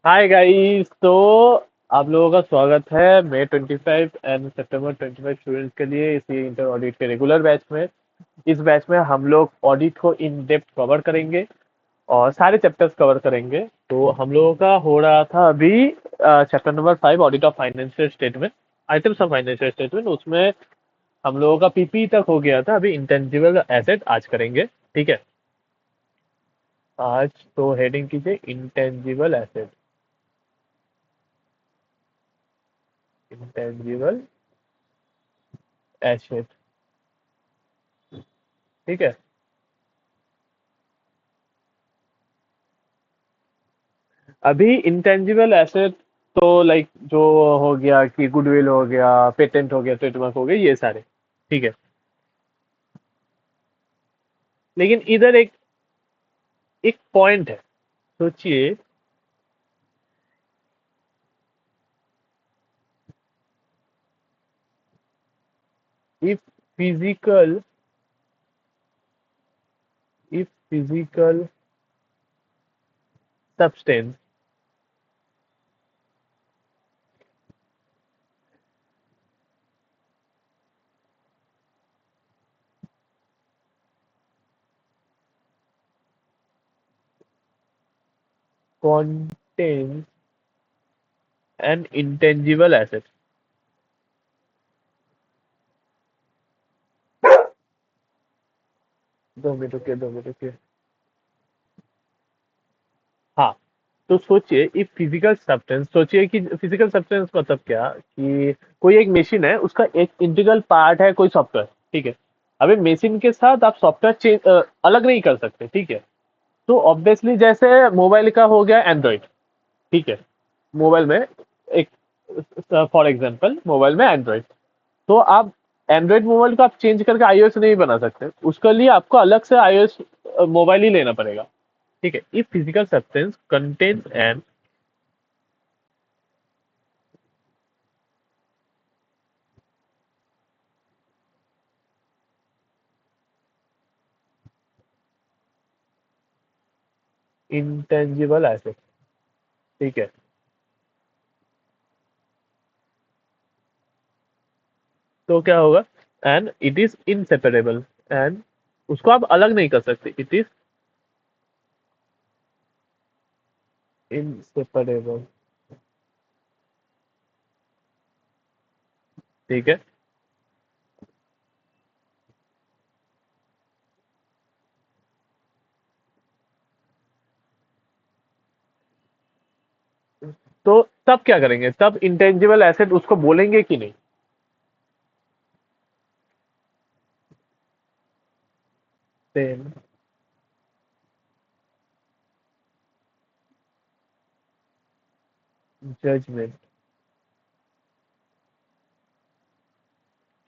Hi guys. तो आप लोगों का स्वागत है मई 25 एंड September 25 स्टूडेंट्स के लिए इसी इंटर ऑडिट के रेगुलर बैच में। इस बैच में हम लोग ऑडिट को इन डेप्थ कवर करेंगे और सारे चैप्टर्स कवर करेंगे। तो हम लोगों का हो रहा था अभी chapter number 5 audit of financial statement, items of financial statement. उसमें हम लोगों का पीपी तक हो गया था। अभी इंटेंजिबल एसेट आज करेंगे। ठीक है। आज तो हेडिंग कीजिए इंटेंजिबल एसेट। Intangible asset. ठीक है। अभी इंटेंजिबल एसेट तो लाइक जो हो गया कि गुडविल हो गया, पेटेंट हो गया, ट्रेडमार्क हो गया, ये सारे। ठीक है। लेकिन इधर एक एक पॉइंट है। सोचिए, if physical if physical substance contains an intangible asset। 2 minute रुकिए, 2 मिनट रुकिए। हाँ। तो सोचिए, इफ फिजिकल सब्सटेंस, सोचिए कि फिजिकल सब्सटेंस मतलब क्या कि कोई एक मशीन है, उसका एक इंटीग्रल पार्ट है कोई सॉफ्टवेयर। ठीक है। अभी मशीन के साथ आप सॉफ्टवेयर चेंज अलग नहीं कर सकते। ठीक है। तो ऑब्वियसली जैसे मोबाइल का हो गया एंड्रॉइड। ठीक है। मोबाइल में एक, फॉर एग्जांपल मोबाइल में एंड्रॉइड। तो आप एंड्रॉइड मोबाइल को आप चेंज करके आईओएस नहीं बना सकते। उसके लिए आपको अलग से आईओएस मोबाइल ही लेना पड़ेगा। ठीक है। If physical substance contains an intangible asset. ठीक है। तो क्या होगा? And it is inseparable. And उसको आप अलग नहीं कर सकते। It is inseparable. ठीक है। तो तब क्या करेंगे? तब इंटेंजिबल एसेट उसको बोलेंगे कि नहीं? Then judgment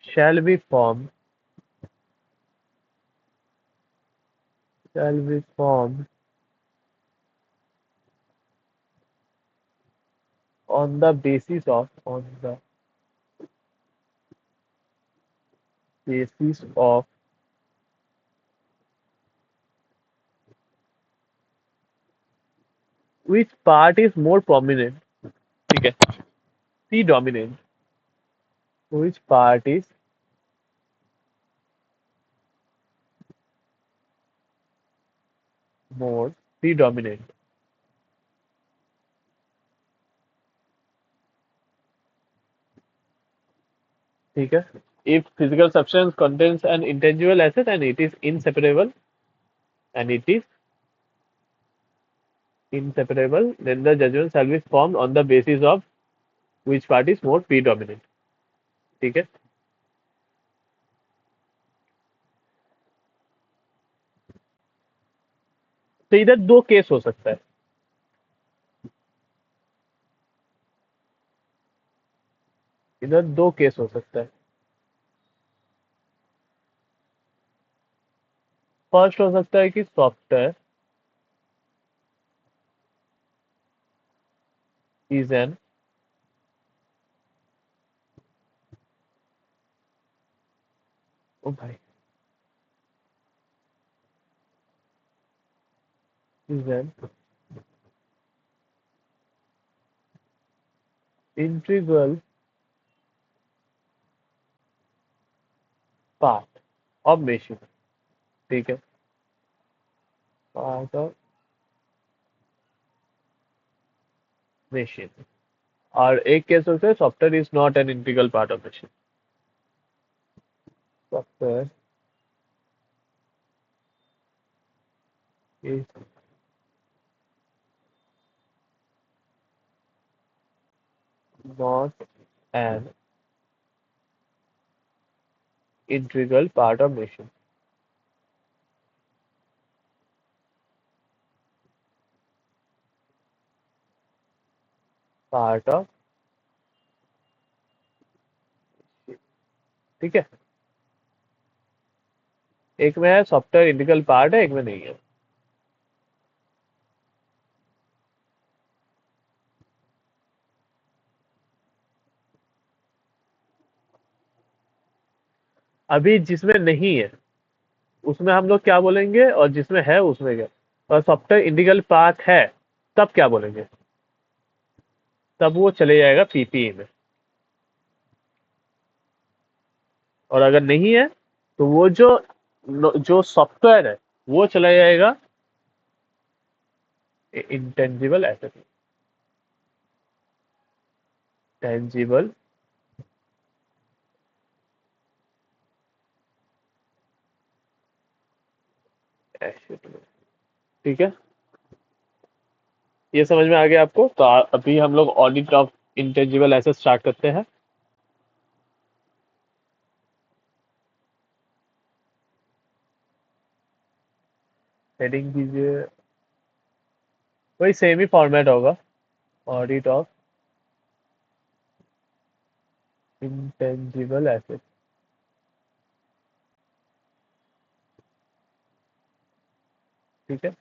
shall be formed shall be formed on the basis of which part is more prominent। ठीक है। predominant। which part is more predominant। ठीक है। if physical substance contains an intangible asset and it is inseparable, then the judgment shall be formed on the basis of which part is more predominant। ठीक है। तो इधर दो case हो सकता है। इधर दो केस हो सकता है। फर्स्ट हो सकता है कि सॉफ्टवेयर इज एन ओ भाई is an integral part of machine. ठीक है, पार्ट ऑफ मशीन। और एक केस होता है software is not an integral part of machine. Software is not an integral part of machine. Part of, ठीक है, एक में है सॉफ्टवेयर इंटीग्रल पार्ट है, एक में नहीं है। अभी जिसमें नहीं है उसमें हम लोग क्या बोलेंगे, और जिसमें है उसमें क्या। और सॉफ्टवेयर इंटीग्रल पार्ट है तब क्या बोलेंगे, तब वो चले जाएगा पीपीई में। और अगर नहीं है तो वो जो सॉफ्टवेयर है वो चला जाएगा इंटेंजिबल एसेट। टेंजिबल एसेट में। ठीक है, ये समझ में आ गया आपको। तो अभी हम लोग audit of intangible asset start करते हैं। हेडिंग दीजिए, वही सेम ही फॉर्मेट होगा, ऑडिट ऑफ इंटेंजिबल एसेट। ठीक है,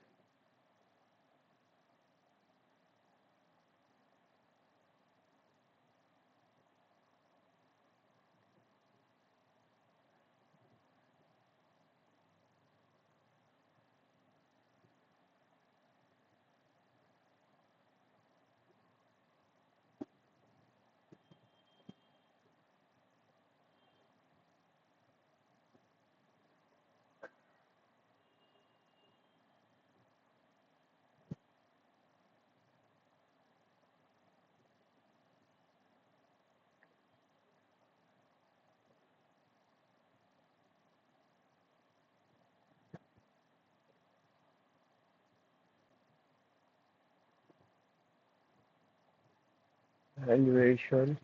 वैल्यूएशन।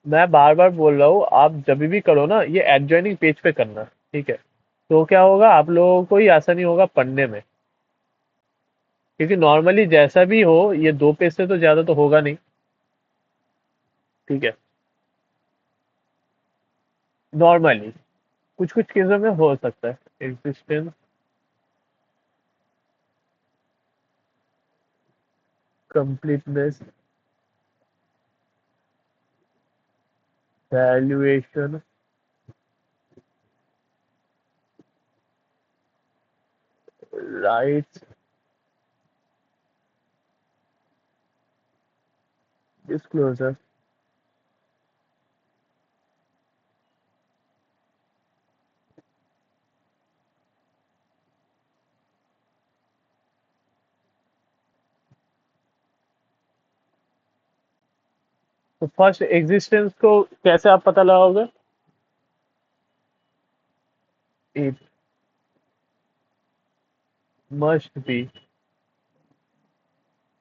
मैं बार बार बोल रहा हूँ, आप जब भी करो ना ये एडजॉइनिंग पेज पे करना। ठीक है, तो क्या होगा, आप लोगों को ही आसानी होगा पढ़ने में। क्योंकि नॉर्मली जैसा भी हो ये 2 पेज से तो ज्यादा तो होगा नहीं। ठीक है, नॉर्मली कुछ कुछ केसों में हो सकता है। Existence, completeness, valuation, rights, disclosure. तो फर्स्ट एग्जिस्टेंस को कैसे आप पता लगाओगे। It must be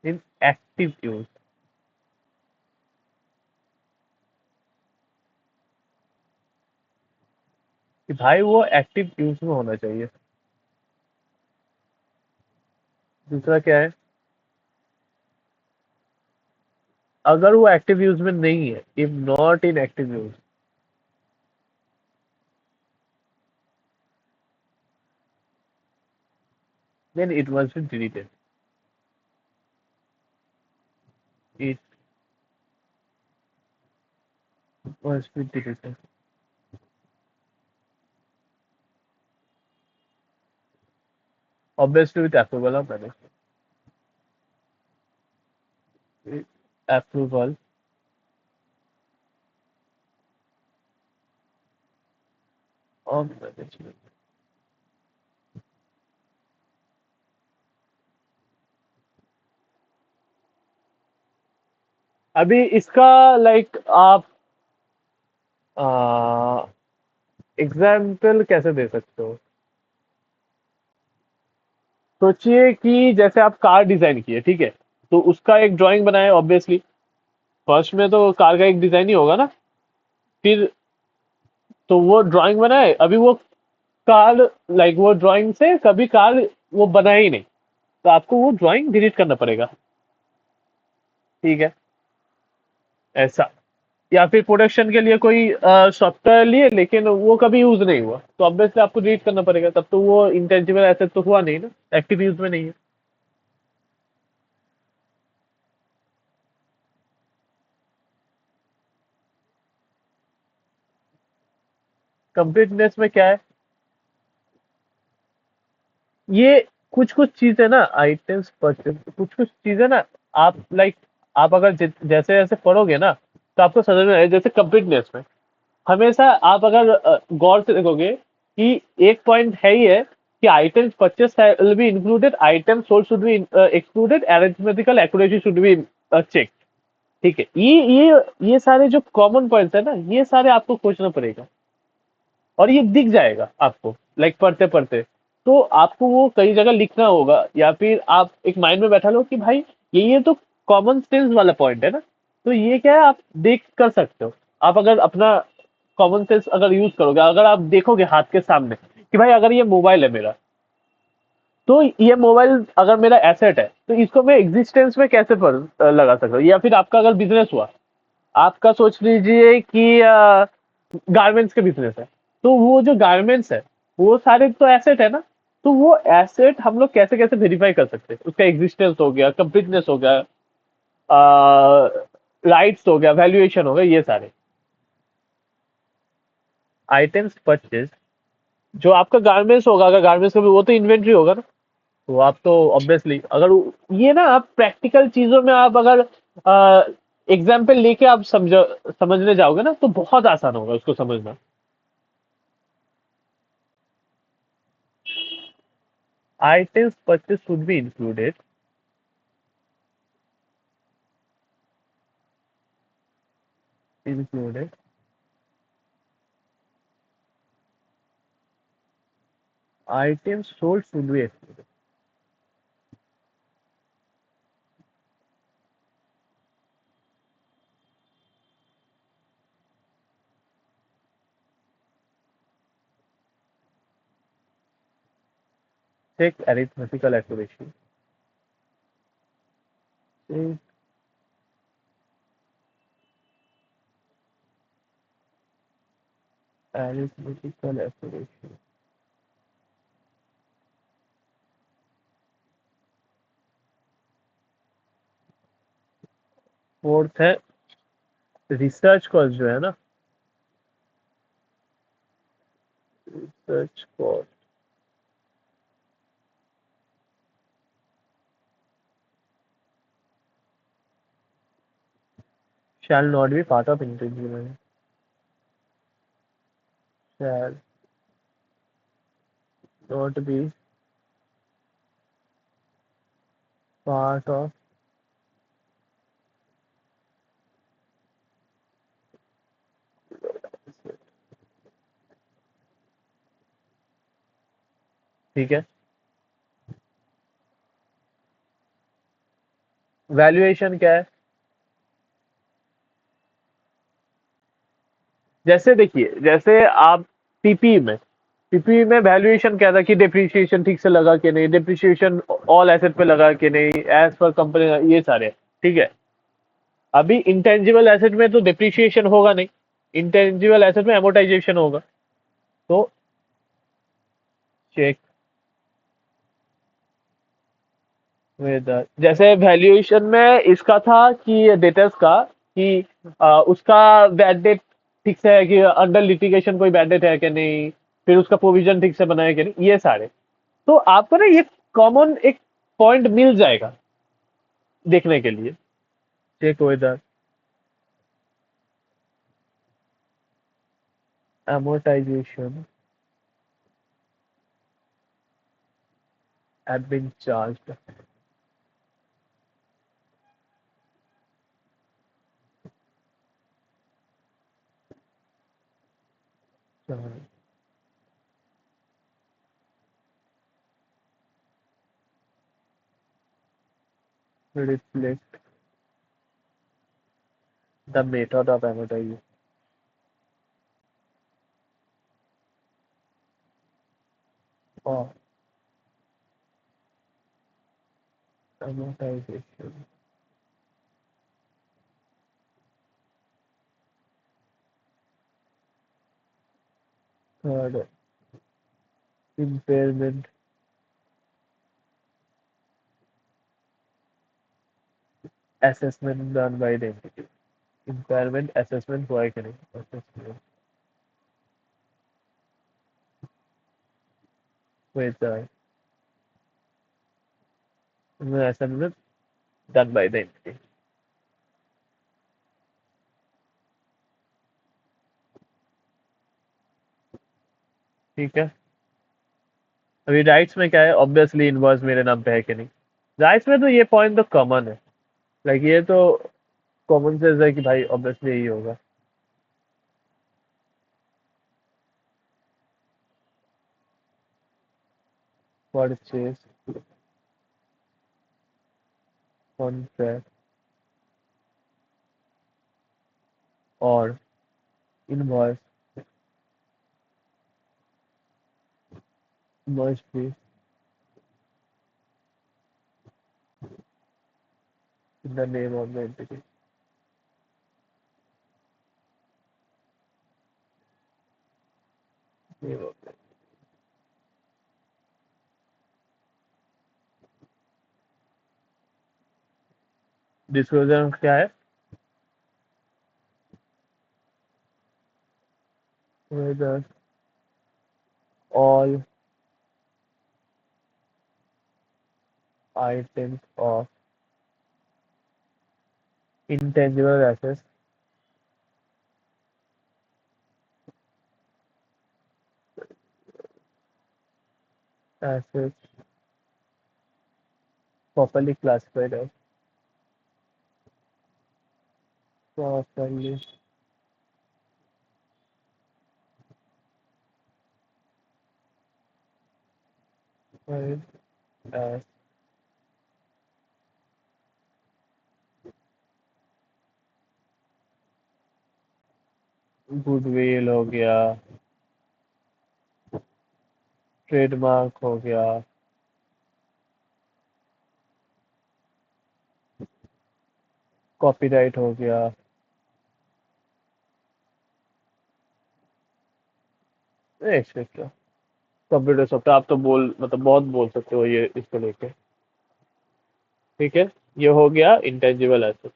in active use. कि भाई वो एक्टिव यूज में होना चाहिए। दूसरा क्या है, अगर वो एक्टिव यूज में नहीं है, if not in active use, then it must be deleted. It must be deleted. Obviously with approval of management, approval of management. अभी इसका लाइक आप एग्जाम्पल कैसे दे सकते हो? सोचिए कि जैसे आप कार डिजाइन किए, ठीक है, तो उसका एक ड्राइंग बनाए ऑब्वियसली। फर्स्ट में तो कार का एक डिजाइन ही होगा ना। फिर तो वो ड्राइंग बनाए, अभी वो कार लाइक वो ड्राइंग से कभी कार वो बना ही नहीं, तो आपको वो ड्राइंग डिलीट करना पड़ेगा। ठीक है, ऐसा। या फिर प्रोडक्शन के लिए कोई सॉफ्टवेयर लिए लेकिन वो कभी यूज नहीं हुआ, तो ऑब्वियसली आपको डिलीट करना पड़ेगा, तब तो वो इंटेंजिबल एसेट तो हुआ नहीं ना, एक्टिव यूज में नहीं है। कंप्लीटनेस में क्या है? ये कुछ कुछ चीजें ना, आइटम्स परचेज, कुछ कुछ चीजें ना, आप लाइक आप अगर जैसे जैसे पढ़ोगे ना, तो आपको समझ में आए। जैसे कंप्लीटनेस में हमेशा आप अगर गौर से देखोगे कि एक पॉइंट है ही है कि items purchase will be included, item sold should be excluded, arithmetical accuracy should be check. ठीक है, ये सारे जो कॉमन पॉइंट्स है ना, ये सारे आपको खोजना पड़ेगा, और ये दिख जाएगा आपको लाइक पढ़ते पढ़ते। तो आपको वो कई जगह लिखना होगा, या फिर आप एक माइंड में बैठा लो कि भाई ये तो कॉमन सेंस वाला पॉइंट है ना, तो ये क्या है, आप देख कर सकते हो। आप अगर अपना कॉमन सेंस अगर यूज करोगे, अगर आप देखोगे हाथ के सामने कि भाई अगर ये मोबाइल है मेरा, तो ये मोबाइल अगर मेरा एसेट है, तो इसको मैं एग्जिस्टेंस में कैसे लगा सकता हूँ? या फिर आपका अगर बिजनेस हुआ, आपका सोच लीजिए कि गारमेंट्स के बिजनेस है, तो वो जो गारमेंट्स है वो सारे तो एसेट है ना, तो वो एसेट हम लोग कैसे कैसे वेरीफाई कर सकते हैं? उसका एग्जिस्टेंस हो गया, कंप्लीटनेस हो गया, राइट्स हो गया, वैल्यूएशन हो गया, ये सारे आइटम्स परचेज। जो आपका गारमेंट्स होगा, अगर गारमेंट्स का भी, वो तो इन्वेंट्री होगा ना। तो आप तो ऑब्वियसली अगर ये ना, आप प्रैक्टिकल चीजों में आप अगर एग्जाम्पल लेके आप समझने जाओगे ना, तो बहुत आसान होगा उसको समझना। Items purchased should be included. Items sold should be excluded. Check arithmetical accuracy. Check arithmetical accuracy. Fourth है रिसर्च कॉस्ट, जो है ना, research cost shall not be part of intangible. Shall not be part of ठीक है। Valuation क्या है? जैसे देखिए, जैसे आप पीपीई में वैल्यूएशन क्या था कि डेप्रिसिएशन ठीक से लगा कि नहीं, डेप्रिसिएशन ऑल एसेट पे लगा कि नहीं, एज पर कंपनी, ये सारे। ठीक है, अभी इंटेंजिबल एसेट में तो डिप्रिशिएशन होगा नहीं, इंटेंजिबल एसेट में एमोटाइजेशन होगा। तो चेक विद जैसे वैल्यूएशन में इसका था कि डेटर्स का कि उसका बैड डेट ठीक से है कि अंडर लिटिगेशन कोई बैड डेट है कि नहीं, फिर उसका प्रोविजन ठीक से बना है कि नहीं, ये सारे। तो आपको ना ये कॉमन एक पॉइंट मिल जाएगा देखने के लिए। Check whether amortization have been charged. Reflect the method of amortization. Or amortization. Third, impairment assessment done by the entity. Impairment assessment हुआ है कि नहीं? Assessment whether assessment done by the entity. ठीक है। अभी राइट्स में क्या है? ऑब्वियसली इनवर्स मेरे नाम पे है कि नहीं? राइट्स में तो ये पॉइंट तो कॉमन है, लाइक ये तो कॉमन सेंस है कि भाई ऑब्वियसली यही होगा। परचेज कॉन्ट्रैक्ट और invoice must be in the name of the entity. Disclosure क्या है? whether all items of intangible assets properly classified as properly classified as goodwill हो गया, ट्रेडमार्क हो गया, कॉपीराइट हो गया, एक्सेट्रा। कंप्यूटर सॉफ्टवेयर आप तो बोल मतलब बहुत बोल सकते हो ये इसको लेके। ठीक है, ये हो गया इंटेंजिबल एसेट।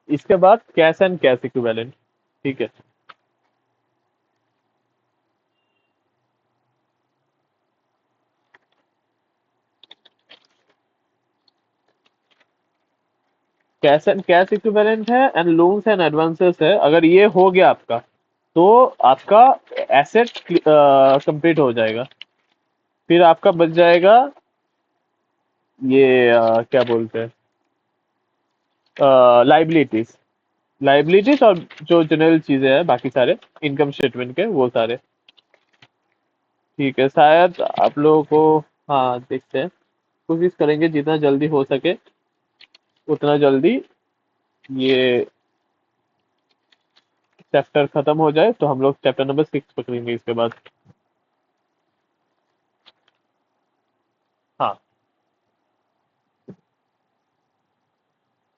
इसके बाद कैश एंड कैश इक्विवेलेंट। ठीक है, कैश एंड कैश इक्विवेलेंट है एंड लोन्स एंड एडवांसेस है। अगर ये हो गया आपका तो आपका एसेट कंप्लीट हो जाएगा। फिर आपका बच जाएगा ये क्या बोलते हैं, लाइबिलिटीज। लाइबिलिटीज और जो जनरल चीजें हैं बाकी सारे इनकम स्टेटमेंट के वो सारे। ठीक है, शायद आप लोगों को, हाँ देखते हैं, कोशिश करेंगे जितना जल्दी हो सके उतना जल्दी ये चैप्टर खत्म हो जाए तो हम लोग चैप्टर नंबर 6 पकड़ेंगे इसके बाद। हाँ,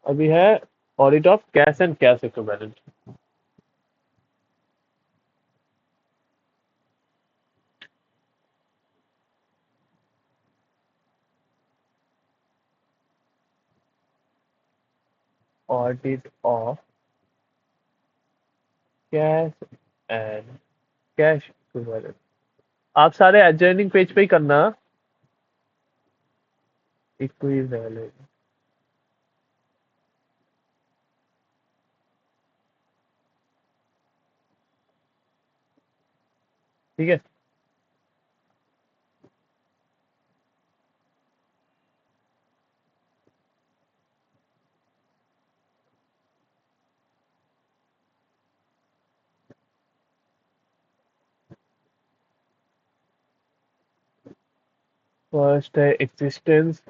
अभी है audit of cash and cash equivalent. Audit of cash and cash equivalent. आप सारे एडजॉइनिंग पेज पे ही करना। इक्विवेलेंट, ठीक है। फर्स्ट है एग्जिस्टेंस,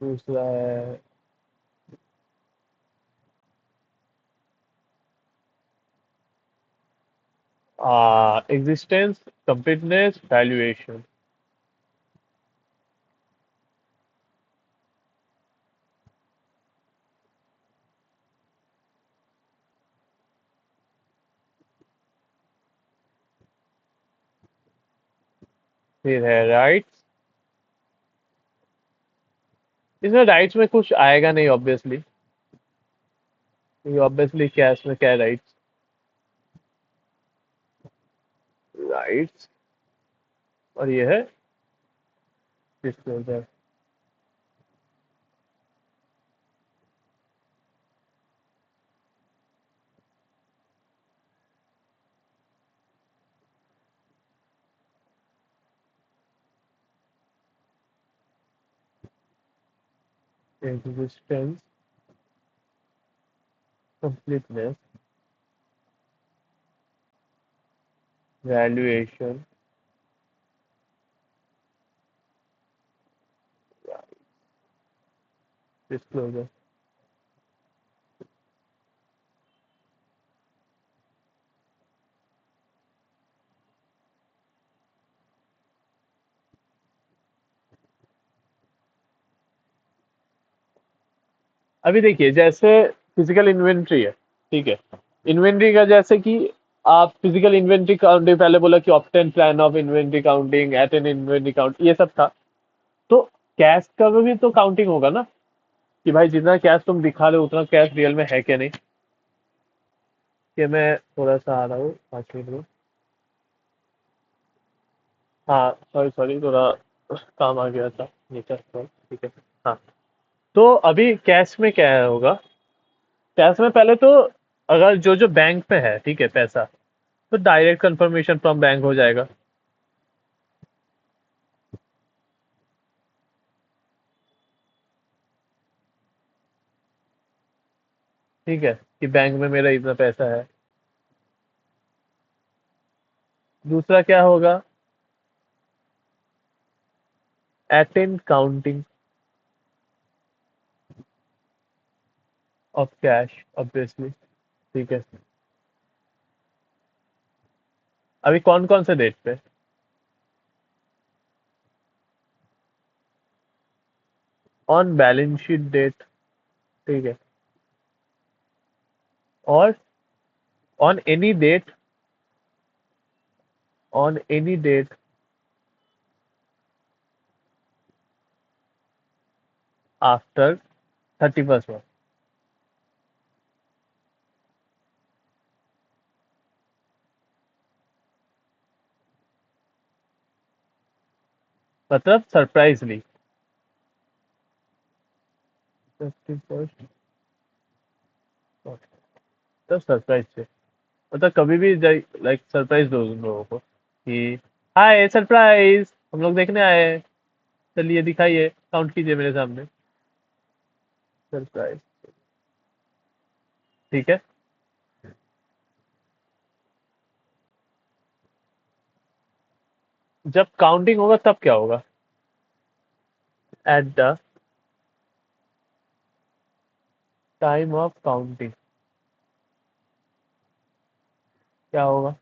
दूसरा है एग्जिस्टेंस, कंप्लीटनेस, वैल्यूएशन। फिर है राइट्स। इसमें राइट्स में कुछ आएगा नहीं ऑब्वियसली, क्योंकि ऑब्वियसली क्या है इसमें, क्या है राइट्स। राइट्स, और ये है disclosure. Existence, completeness, valuation, disclosure. अभी देखिए जैसे फिजिकल इन्वेंट्री है, ठीक है। इन्वेंट्री का जैसे कि आप फिजिकल इन्वेंट्री काउंटिंग, पहले बोला कि obtain plan of inventory counting, at an inventory count, ये सब था। तो कैश का भी तो काउंटिंग होगा ना, कि भाई जितना कैश तुम दिखा रहे हो उतना कैश रियल में है क्या नहीं। कि मैं थोड़ा सा आ रहा हूँ 5 मिनट में। हाँ सॉरी सॉरी, थोड़ा काम आ गया था नेचर पर, ठीक है। हाँ, तो अभी कैश में क्या होगा। कैश में पहले तो अगर जो जो बैंक पे है, ठीक है, पैसा, तो डायरेक्ट कंफर्मेशन फ्रॉम बैंक हो जाएगा। ठीक है, कि बैंक में मेरा इतना पैसा है। दूसरा क्या होगा, attain counting of cash obviously, ठीक है। अभी कौन कौन से डेट पे, ऑन बैलेंस शीट डेट, ठीक है, और on any date, on any date after 31st में। मतलब सरप्राइजली 31st, मतलब सरप्राइज से, मतलब कभी भी लाइक सरप्राइज दो उन लोगों को कि हाय सरप्राइज, हम लोग देखने आए हैं, चलिए दिखाइए, काउंट कीजिए मेरे सामने, सरप्राइज, ठीक है। जब काउंटिंग होगा तब क्या होगा, at the time of counting क्या होगा,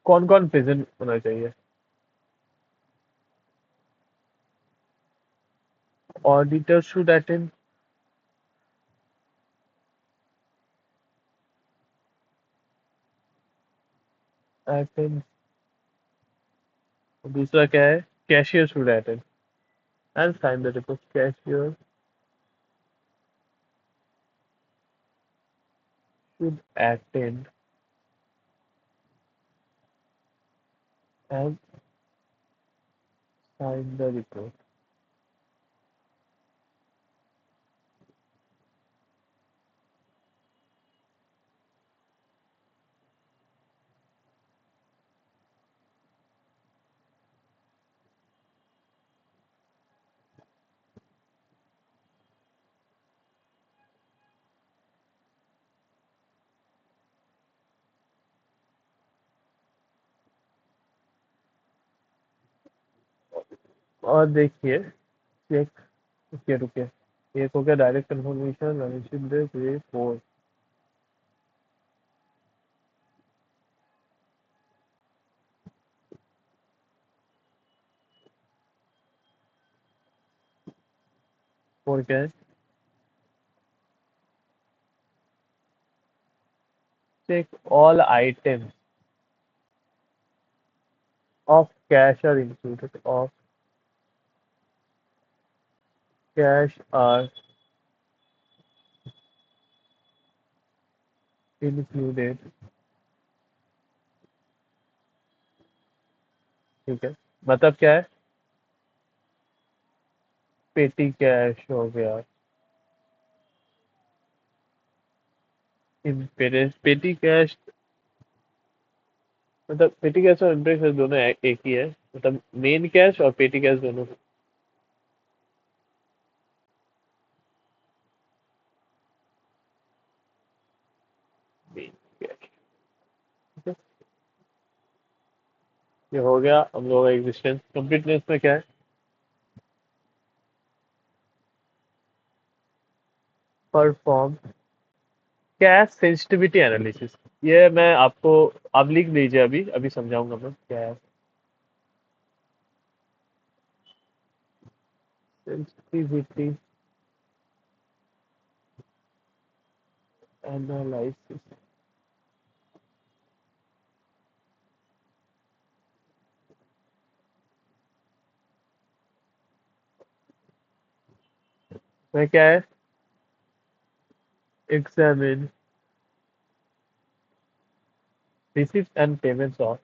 कौन कौन प्रेजेंट होना चाहिए। auditor should attend। दूसरा क्या है? Cashier should attend and sign the report. Cashier should attend and sign the report। और देखिए चेक, रुकिए रुकिए, एक हो गया डायरेक्ट कंफर्मेशन, रनशिप डेट, ये फोर। फोर क्या है? Check all items of cash are included, of cash are included. ठीक है, मतलब क्या है? पेटी कैश हो गया, पेटी कैश, मतलब पेटी कैश और इंटरेस्ट कैश दोनों एक ही है, मतलब मेन कैश और पेटी कैश दोनों मेन कैश। ठीक है, ये हो गया हम लोगों का एग्जिस्टेंस। कंप्लीटनेस में क्या है? Perform cash sensitivity analysis. ये मैं आपको, आप लिख लीजिए, अभी अभी समझाऊंगा मैं क्या है सेंसिटिविटी एनालिसिस। में क्या है? Examine receipts and payments of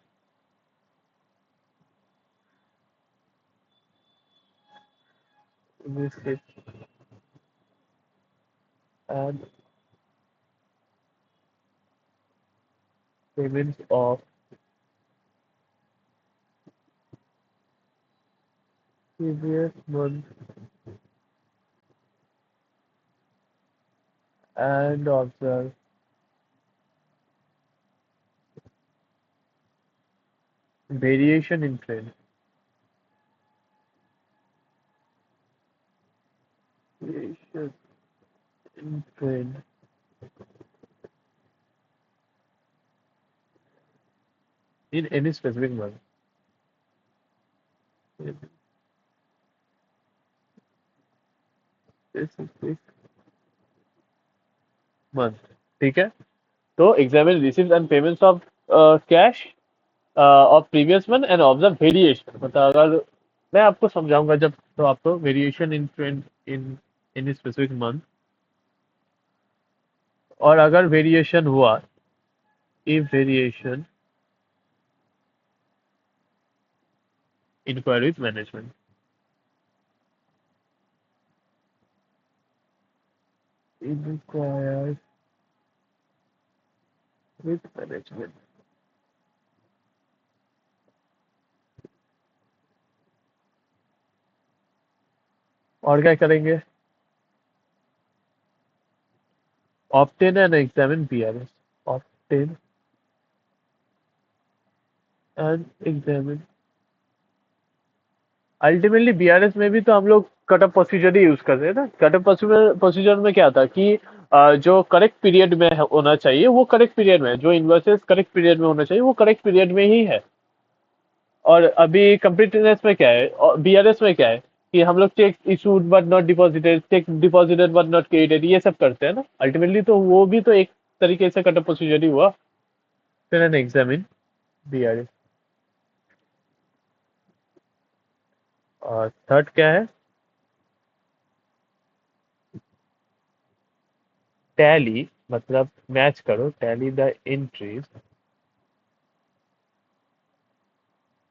receipts and payments of previous month and observe variation in trend, variation in trend in any specific month, in specific month। ठीक है, तो examine receives and payments of cash of previous month and observe variation. मतलब अगर मैं आपको समझाऊंगा जब, तो आपको variation in trend in in specific month, और अगर वेरिएशन हुआ, if variation, inquiry with management, inquiry with management। और क्या करेंगे? obtain and examine BRS, obtain and examine। Ultimately BRS में भी तो हम लोग कटअप प्रोसीजर ही यूज कर रहे हैं ना। कटअप प्रोसीजर में क्या था कि जो करेक्ट पीरियड में होना चाहिए वो करेक्ट पीरियड में है, जो इन्वर्सेस करेक्ट पीरियड में होना चाहिए वो करेक्ट पीरियड में ही है। और अभी कंप्लीटनेस में क्या है, बीआरएस में क्या है कि हम लोग check issued but not deposited, check deposited but not credited, ये सब करते हैं ना अल्टीमेटली, तो वो भी तो एक तरीके से कट ऑफ प्रोसीजर ही हुआ। फिर एन एग्जामिन बीआरए। और थर्ड क्या है? टैली, मतलब मैच करो, tally the entries,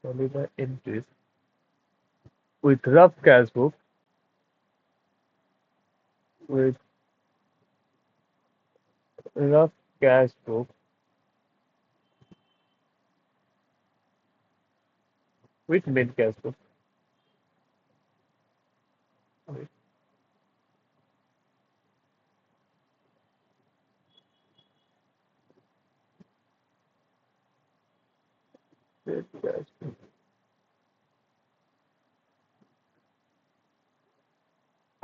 tally the entries with rough cash book, with rough cash book, with mid cash book, with mid cash book।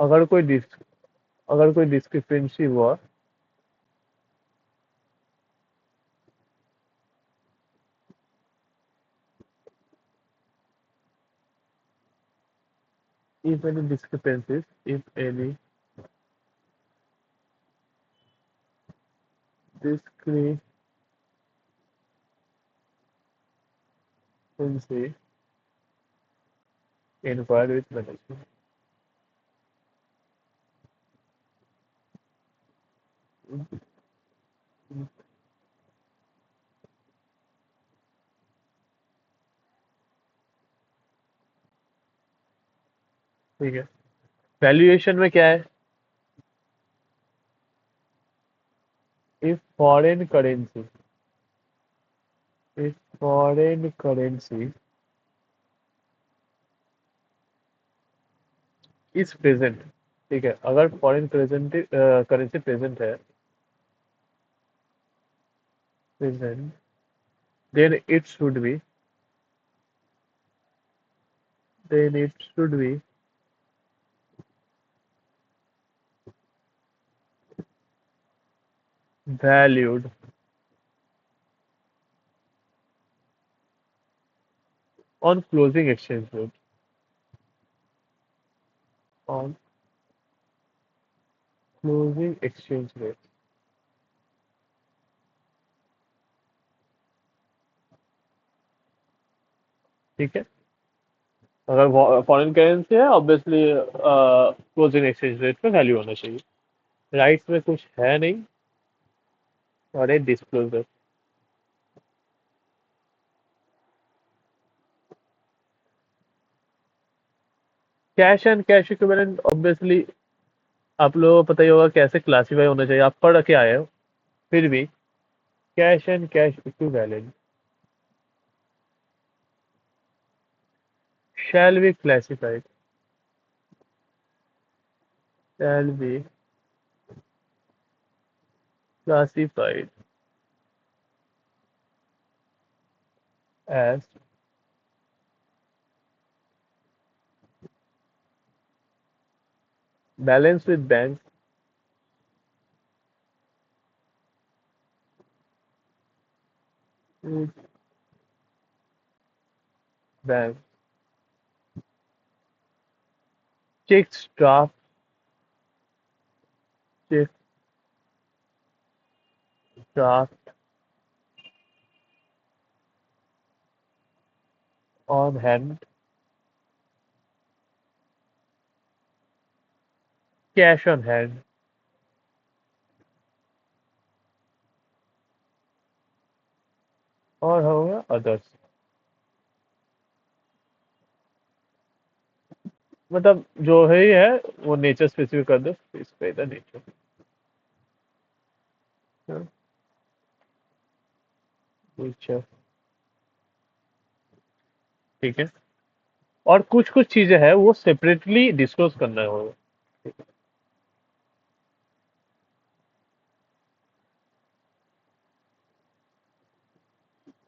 अगर कोई अगर कोई डिस्क्रिपेंसी हुआ, if any discrepancies, if any discrepancy inquire with management। ठीक है। Valuation में क्या है? if foreign currency, if foreign currency is present, ठीक है, अगर फॉरेन करेंसी प्रेजेंट है, present, then it should be, then it should be valued on closing exchange rate, on closing exchange rate। ठीक है, अगर फॉरेन करेंसी है obviously closing exchange rate पे value होना चाहिए। राइट्स में कुछ है नहीं, और एक disclosure. Cash and cash equivalent obviously आप लोगों को पता ही होगा कैसे क्लासीफाई होना चाहिए, आप पढ़ के आए हो। फिर भी cash and cash equivalent shall be classified, shall be classified as balance with bank, with bank, checks draft, check draft on hand, cash on hand, और होगा अदर्स। मतलब जो है ही है, वो नेचर स्पेसिफिक कर दो इस पे, इधर नेचर। नेचर, ठीक है। और कुछ कुछ चीजें हैं वो सेपरेटली डिस्क्लोज करना होगा।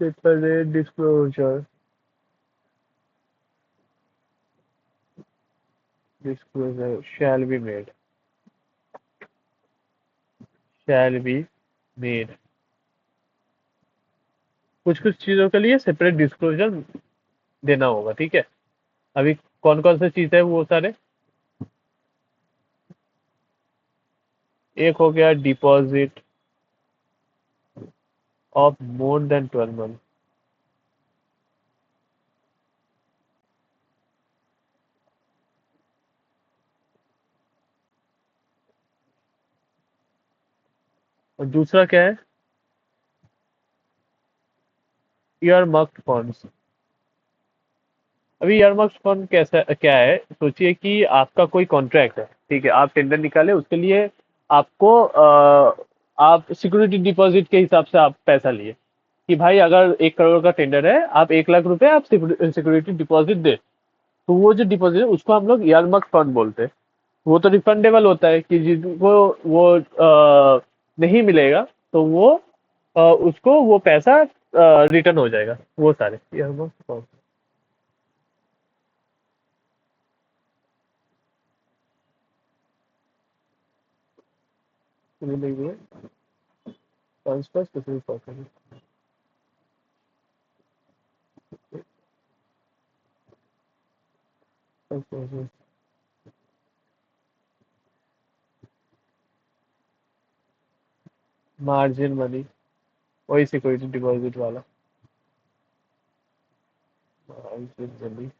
Separate disclosure, disclosure shall be made, shall be made. कुछ कुछ चीजों के लिए सेपरेट डिस्क्लोजर देना होगा, ठीक है। अभी कौन कौन सी चीज है वो सारे? एक हो गया deposit of more than 12 month. और दूसरा क्या है? ईयरमार्क्ड फंड्स। अभी ईयरमार्क्ड फंड कैसा क्या है, सोचिए कि आपका कोई कॉन्ट्रैक्ट है, ठीक है, आप टेंडर निकाले उसके लिए, आपको आप सिक्योरिटी डिपॉजिट के हिसाब से आप पैसा लिए कि भाई अगर 1 करोड़ का टेंडर है, आप 1 लाख रुपए आप सिक्योरिटी डिपॉजिट दे। तो वो जो डिपॉजिट है उसको हम लोग ईयरमार्क्ड फंड बोलते हैं। वो तो रिफंडेबल होता है कि जिनको वो नहीं मिलेगा, तो वो उसको वो पैसा रिटर्न हो जाएगा, वो सारे earmarked fund. Transfer specific person. Margin money, वही सिक्योरिटी डिपॉजिट वाला। Margin money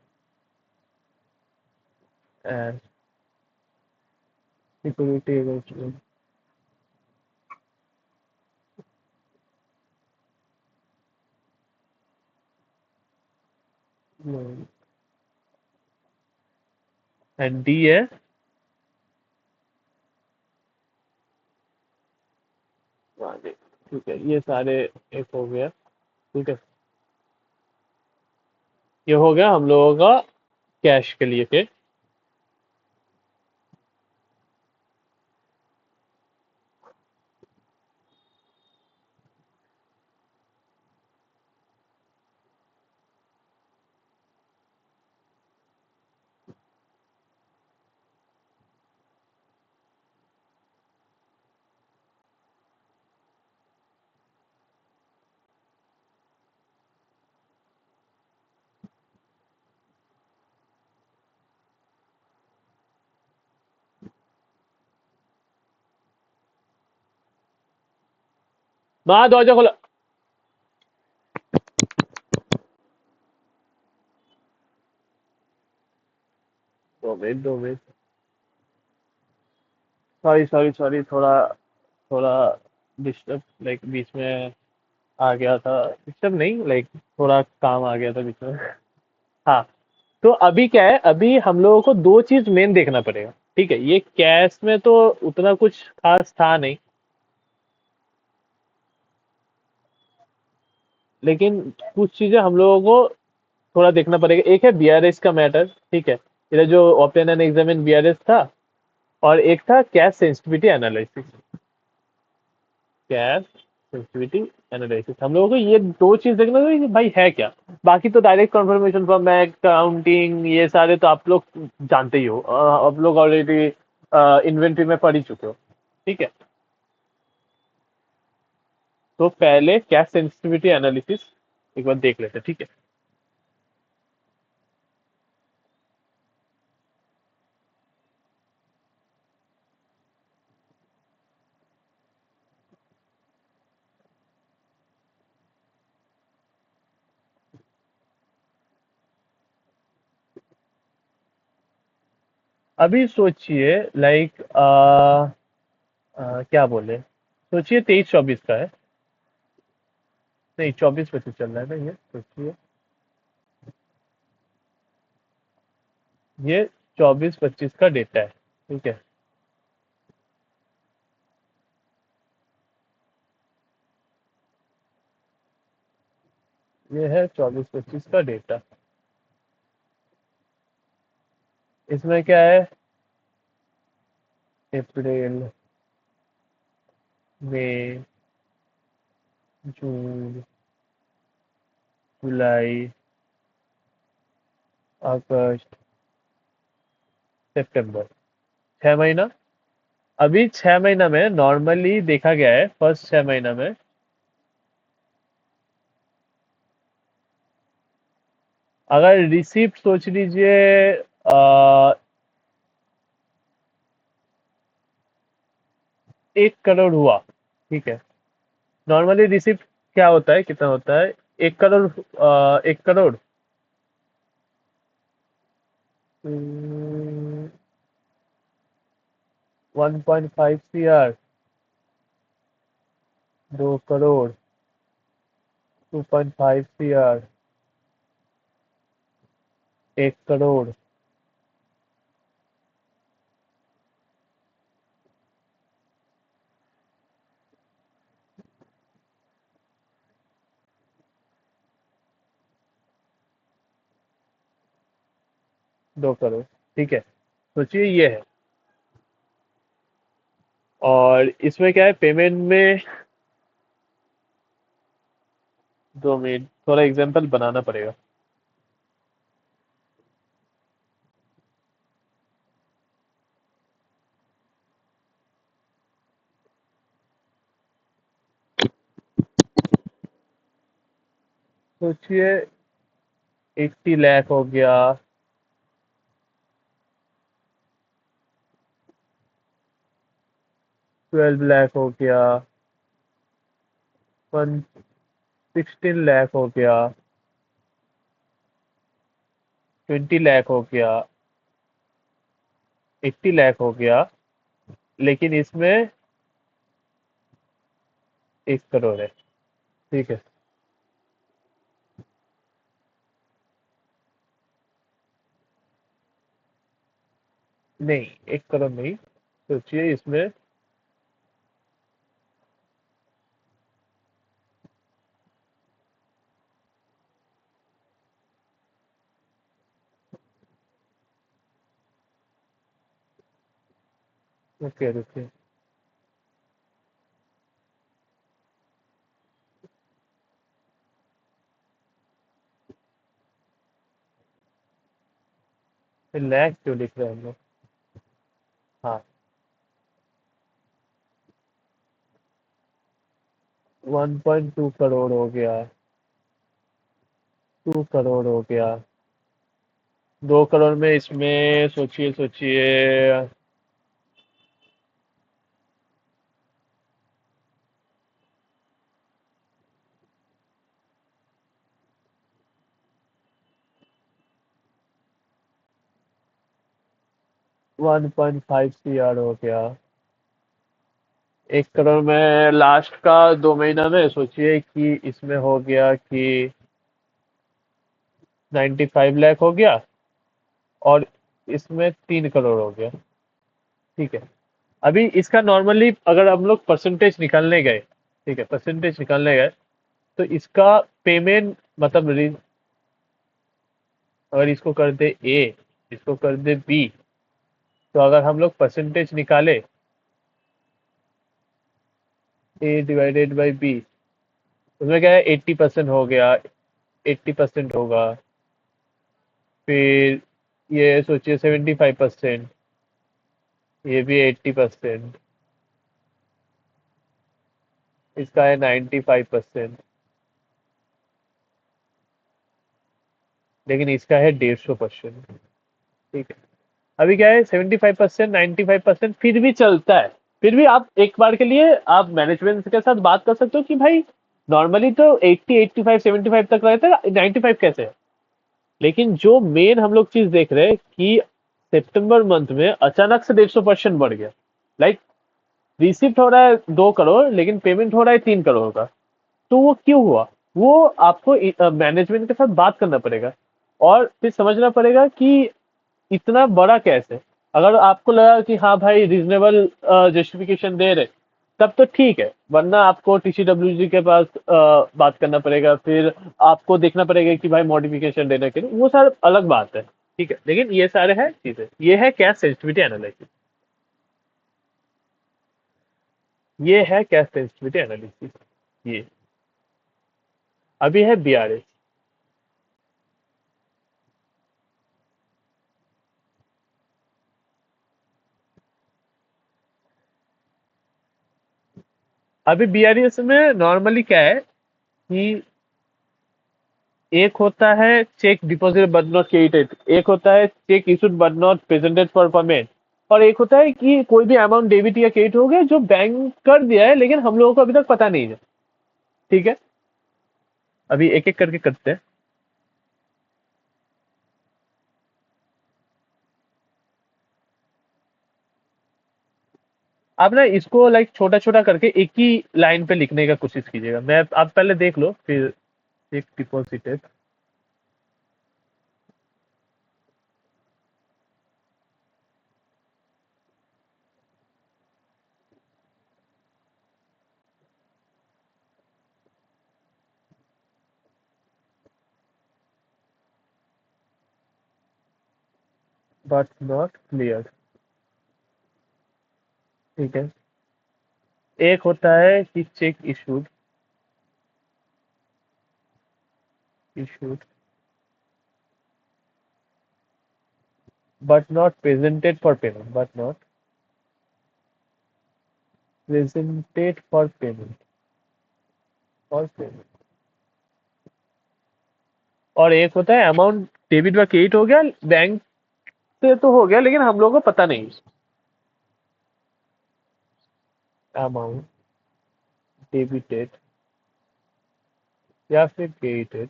and security investment. And D है। ठीक है, ये सारे एक हो गया। ठीक है, ये हो गया हम लोगों का कैश के लिए के। वहां दरवाजा खोला। 2 minute 2 minute. Sorry sorry sorry, थोड़ा थोड़ा डिस्टर्ब, लाइक बीच में आ गया था। डिस्टर्ब नहीं, लाइक थोड़ा काम आ गया था बीच में। हाँ, तो अभी क्या है, अभी हम लोगों को दो चीज मेन देखना पड़ेगा। ठीक है, ये कैश में तो उतना कुछ खास था नहीं, लेकिन कुछ चीजें हम लोगों को थोड़ा देखना पड़ेगा। एक है बीआरएस का मैटर, ठीक है, इधर जो ओपन एंड एग्जामिन बीआरएस था, और एक था cash sensitivity analysis. Cash sensitivity analysis, हम लोगों को ये दो चीज देखना चाहिए कि भाई है क्या। बाकी तो direct confirmation from bank, counting, ये सारे तो आप लोग जानते ही हो, आप लोग ऑलरेडी इन्वेंट्री में पढ़ ही चुके हो। ठीक है, तो पहले कैश सेंसिटिविटी एनालिसिस एक बार देख लेते हैं, ठीक है। अभी सोचिए, लाइक क्या बोले, सोचिए 23-24 का है। नहीं, 24-25 चल रहा है ना, ये सोचिए। ये 24-25 का डेटा है, ठीक है। ये है 24-25 का डेटा। इसमें क्या है? अप्रैल, मई, जून, जुलाई, अगस्त, सितंबर, 6 महीना। अभी 6 महीना में नॉर्मली देखा गया है, फर्स्ट 6 महीना में अगर रिसिप्ट सोच लीजिए, आ, 1 करोड़ हुआ, ठीक है। नॉर्मली रिसिप्ट क्या होता है, कितना होता है? 1 करोड़, 1 करोड़ 1.5 CR, 2 करोड़ 2.5 CR, 1 करोड़। 2 करोड़, ठीक है। सोचिए ये है। और इसमें क्या है पेमेंट में? 2 मिनट, थोड़ा एग्जांपल बनाना पड़ेगा। सोचिए 80 लाख हो गया, 12 लाख हो गया, 16 लाख हो गया, 20 लाख हो गया, 80 लाख हो गया। लेकिन इसमें 1 करोड़ है, ठीक है। नहीं, 1 करोड़ नहीं। सोचिए इसमें। ओके, रुकिए। फिर लाख क्यों लिख रहे हैं हम लोग? हाँ, 1.2 करोड़ हो गया, 2 करोड़ हो गया। 2 करोड़ में इसमें सोचिए सोचिए। 1.5 CR हो गया। 1 करोड़ में लास्ट का 2 महीना में सोचिए कि इसमें हो गया कि 95 लाख हो गया। और इसमें 3 करोड़ हो गया, ठीक है। अभी इसका नॉर्मली अगर हम लोग परसेंटेज निकालने गए, ठीक है, परसेंटेज निकालने गए, तो इसका पेमेंट मतलब अगर इसको कर दे ए, इसको कर दे बी, तो अगर हम लोग परसेंटेज निकाले ए डिवाइडेड बाई बी, उसमें क्या है 80% हो गया, 80% होगा। फिर ये सोचिए 75%, ये भी 80%, इसका है 95%, लेकिन इसका है 150%, ठीक है। अभी क्या है 75%, 95% फिर भी चलता है। फिर भी आप एक बार के लिए आप मैनेजमेंट के साथ बात कर सकते हो कि भाई नॉर्मली तो 80, 85, 75 तक रहता है, 95 कैसे है? लेकिन जो मेन हम लोग चीज देख रहे हैं कि सितंबर मंथ में अचानक से 150% बढ़ गया। लाइक रिसिप्ट हो रहा है 2 करोड़, लेकिन पेमेंट हो रहा है 3 करोड़ का। तो वो क्यों हुआ? वो आपको मैनेजमेंट के साथ बात करना पड़ेगा और फिर समझना पड़ेगा कि इतना बड़ा कैसे। अगर आपको लगा कि हाँ भाई रीजनेबल जस्टिफिकेशन दे रहे, तब तो ठीक है, वरना आपको टीसीडब्ल्यूजी के पास बात करना पड़ेगा। फिर आपको देखना पड़ेगा कि भाई मॉडिफिकेशन देने के लिए, वो सर अलग बात है, ठीक है। लेकिन ये सारे हैं चीजें, ये है कैश सेंसिटिविटी एनालिसिस, ये है कैश सेंसिटिविटी एनालिसिस। ये अभी है बीआरएस। अभी बीआरएस में नॉर्मली क्या है कि एक होता है cheque deposit but not credited, एक होता है cheque issued but not presented for payment, और एक होता है कि कोई भी अमाउंट डेबिट या क्रेडिट हो गया जो बैंक कर दिया है लेकिन हम लोगों को अभी तक पता नहीं है। ठीक है, अभी एक एक करके करते हैं। आप ना इसको लाइक छोटा छोटा करके एक ही लाइन पे लिखने का कोशिश कीजिएगा। मैं आप पहले देख लो फिर। Check deposited but not clear. ठीक है, एक होता है कि check issued, issued but not presented for payment, but not presented for payment, for payment. और एक होता है अमाउंट डेबिट व क्रेडिट हो गया बैंक से तो हो गया लेकिन हम लोगों को पता नहीं। अमाउंट डेबिटेड या फिर क्रेडिटेड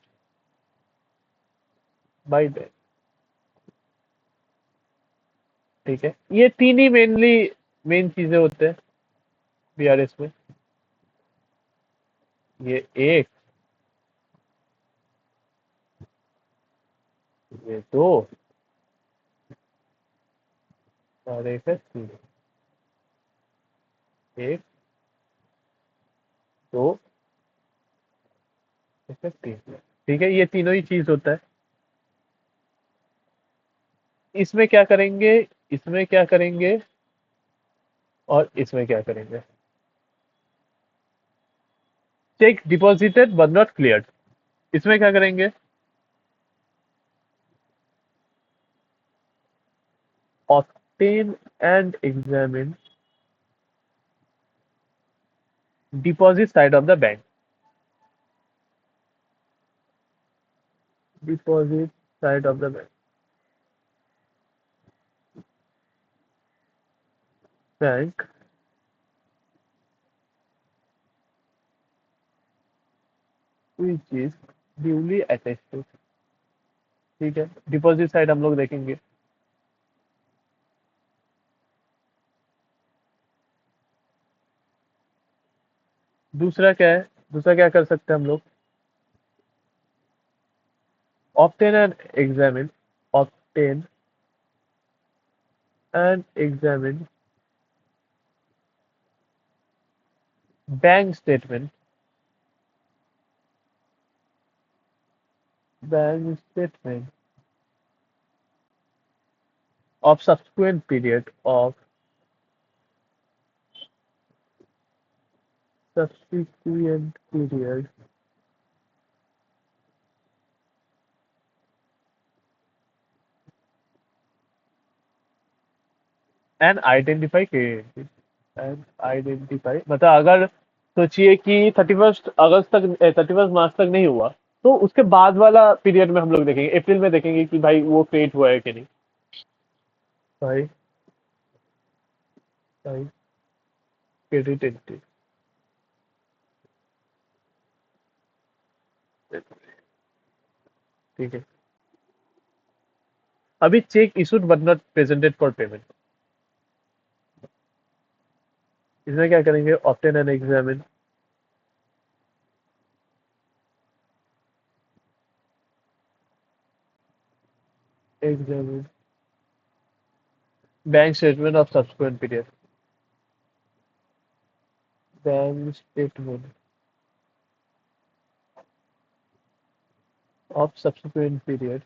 बाय बैंक। ठीक है, ये तीन ही मेन चीजें होते हैं बीआरएस में। ये एक, ये दो, और एक है तीन। एक, दो, एक है तीन। ठीक है, ये तीनों ही चीज होता है। इसमें क्या करेंगे, इसमें क्या करेंगे, और इसमें क्या करेंगे। Check deposited but not cleared, इसमें क्या करेंगे। Obtain and examine deposit side of the bank, deposit side of the bank, bank which is duly attached to। ठीक है, डिपॉजिट साइड हम लोग देखेंगे। दूसरा क्या है, दूसरा क्या कर सकते हैं हम लोग। Obtain and examine, obtain and examine bank statement, bank statement of subsequent period of subsequent period and identify creative, and identify मतलब अगर सोचिए कि 31 अगस्त तक 31 मार्च तक नहीं हुआ तो उसके बाद वाला पीरियड में हम लोग देखेंगे, अप्रैल में देखेंगे कि भाई वो क्रिएट हुआ है कि नहीं। भाई, भाई क्रेडिट एंट्री। ठीक है, अभी cheque issued but not presented for payment, इसमें क्या करेंगे। Obtain and examine, examine bank statement of subsequent period, bank statement of subsequent period,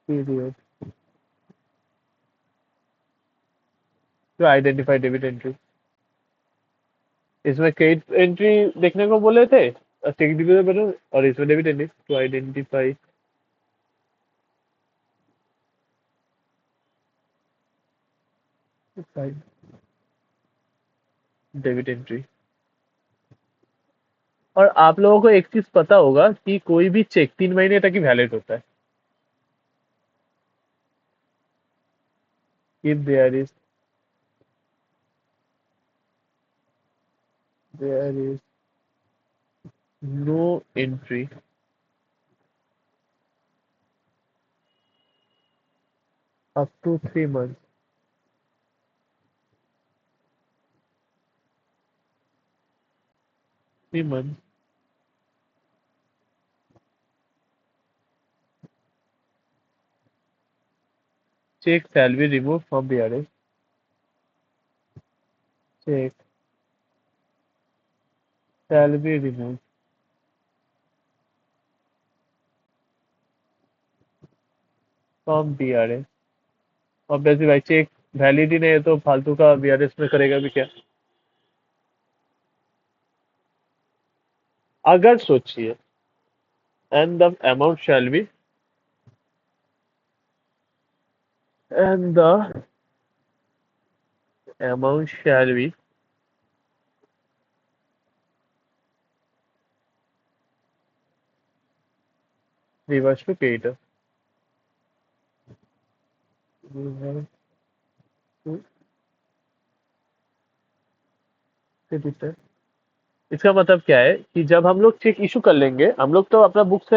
period to identify debit entry. इसमें क्रेडिट एंट्री देखने को बोले थे, चेक डिपॉजिट, और इसमें debit entry to identify debit entry. और आप लोगों को एक चीज पता होगा कि कोई भी चेक 3 महीने तक ही वैलिड होता है। If there is no entry up to 3 month, 3 month, check shall be removed from BRS. Check shall be removed from BRS। Obviously भाई चेक वैलिड ही नहीं है तो फालतू का बीआरएस में करेगा भी क्या। अगर सोचिए and the amount shall be and the amount shall be reverse to creditor. Creditor, इसका मतलब क्या है कि जब हम लोग चेक इशू कर लेंगे, हम लोग तो अपना बुक से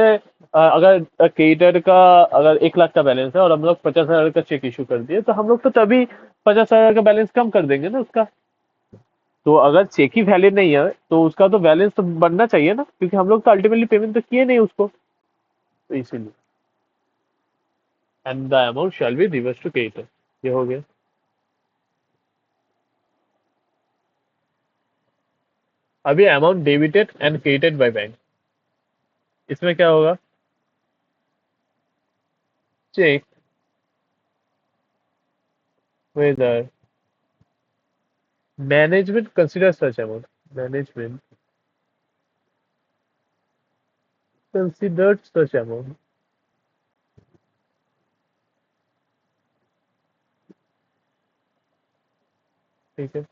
अगर क्रेडिटर का अगर 1 लाख का बैलेंस है और हम लोग 50,000 का चेक इशू कर दिए तो हम लोग तो तभी 50,000 का बैलेंस कम कर देंगे ना उसका। तो अगर चेक ही वैलिड नहीं है तो उसका तो बैलेंस तो बनना चाहिए ना, क्योंकि हम लोग तो अल्टीमेटली पेमेंट तो किए नहीं उसको, तो इसीलिए and the amount shall be reverse to creditor. ये हो गया। अभी amount debited and credited by bank, इसमें क्या होगा? Check whether management consider such amount, management considered such amount. ठीक है।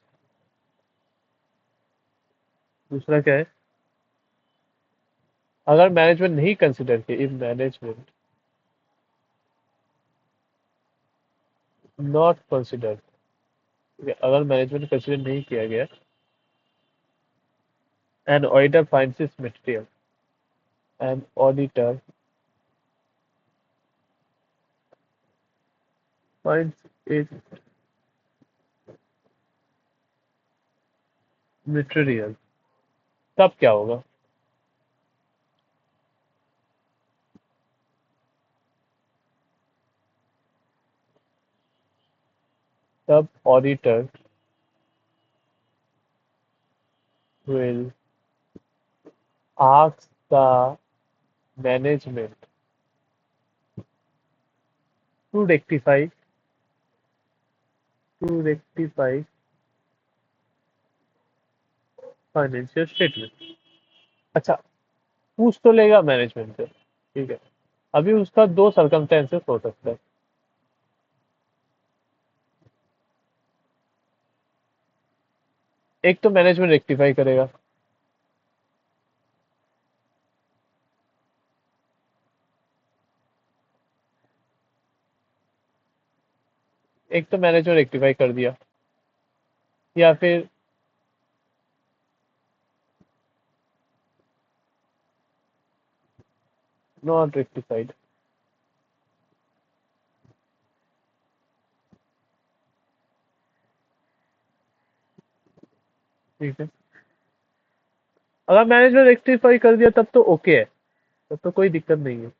दूसरा क्या है? अगर मैनेजमेंट नहीं कंसिडर किया, इफ मैनेजमेंट नॉट कंसिडर, अगर मैनेजमेंट कंसिडर नहीं किया गया and auditor finds it's material, and auditor finds it material, तब क्या होगा? तब auditor will ask the management to rectify financial statement. अच्छा, पूछ तो लेगा मैनेजमेंट से, ठीक है। अभी उसका दो सरकमस्टेंसेस हो सकता है। एक तो मैनेजमेंट रेक्टिफाई करेगा, एक तो मैनेजमेंट रेक्टिफाई कर दिया, या फिर नॉट रेक्टिफाइड। ठीक है। अगर मैनेजमेंट रेक्टिफाई कर दिया तब तो ओके है, तब तो कोई दिक्कत नहीं है।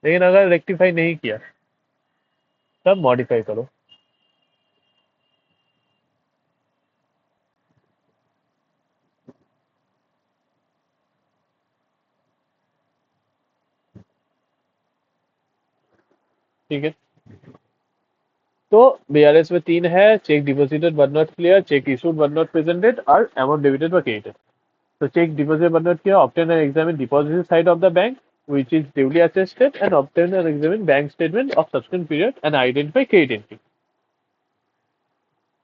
लेकिन अगर रेक्टिफाई नहीं किया तब मॉडिफाई करो। ठीक है। तो बीआरएस में तीन है: cheque deposited but not clear, cheque issued but not presented, और amount debited but credited. So check deposit but not clear, obtain and examine deposit side of the bank which is duly attested, and obtain and examine bank statement of subsequent period and identify credit entry।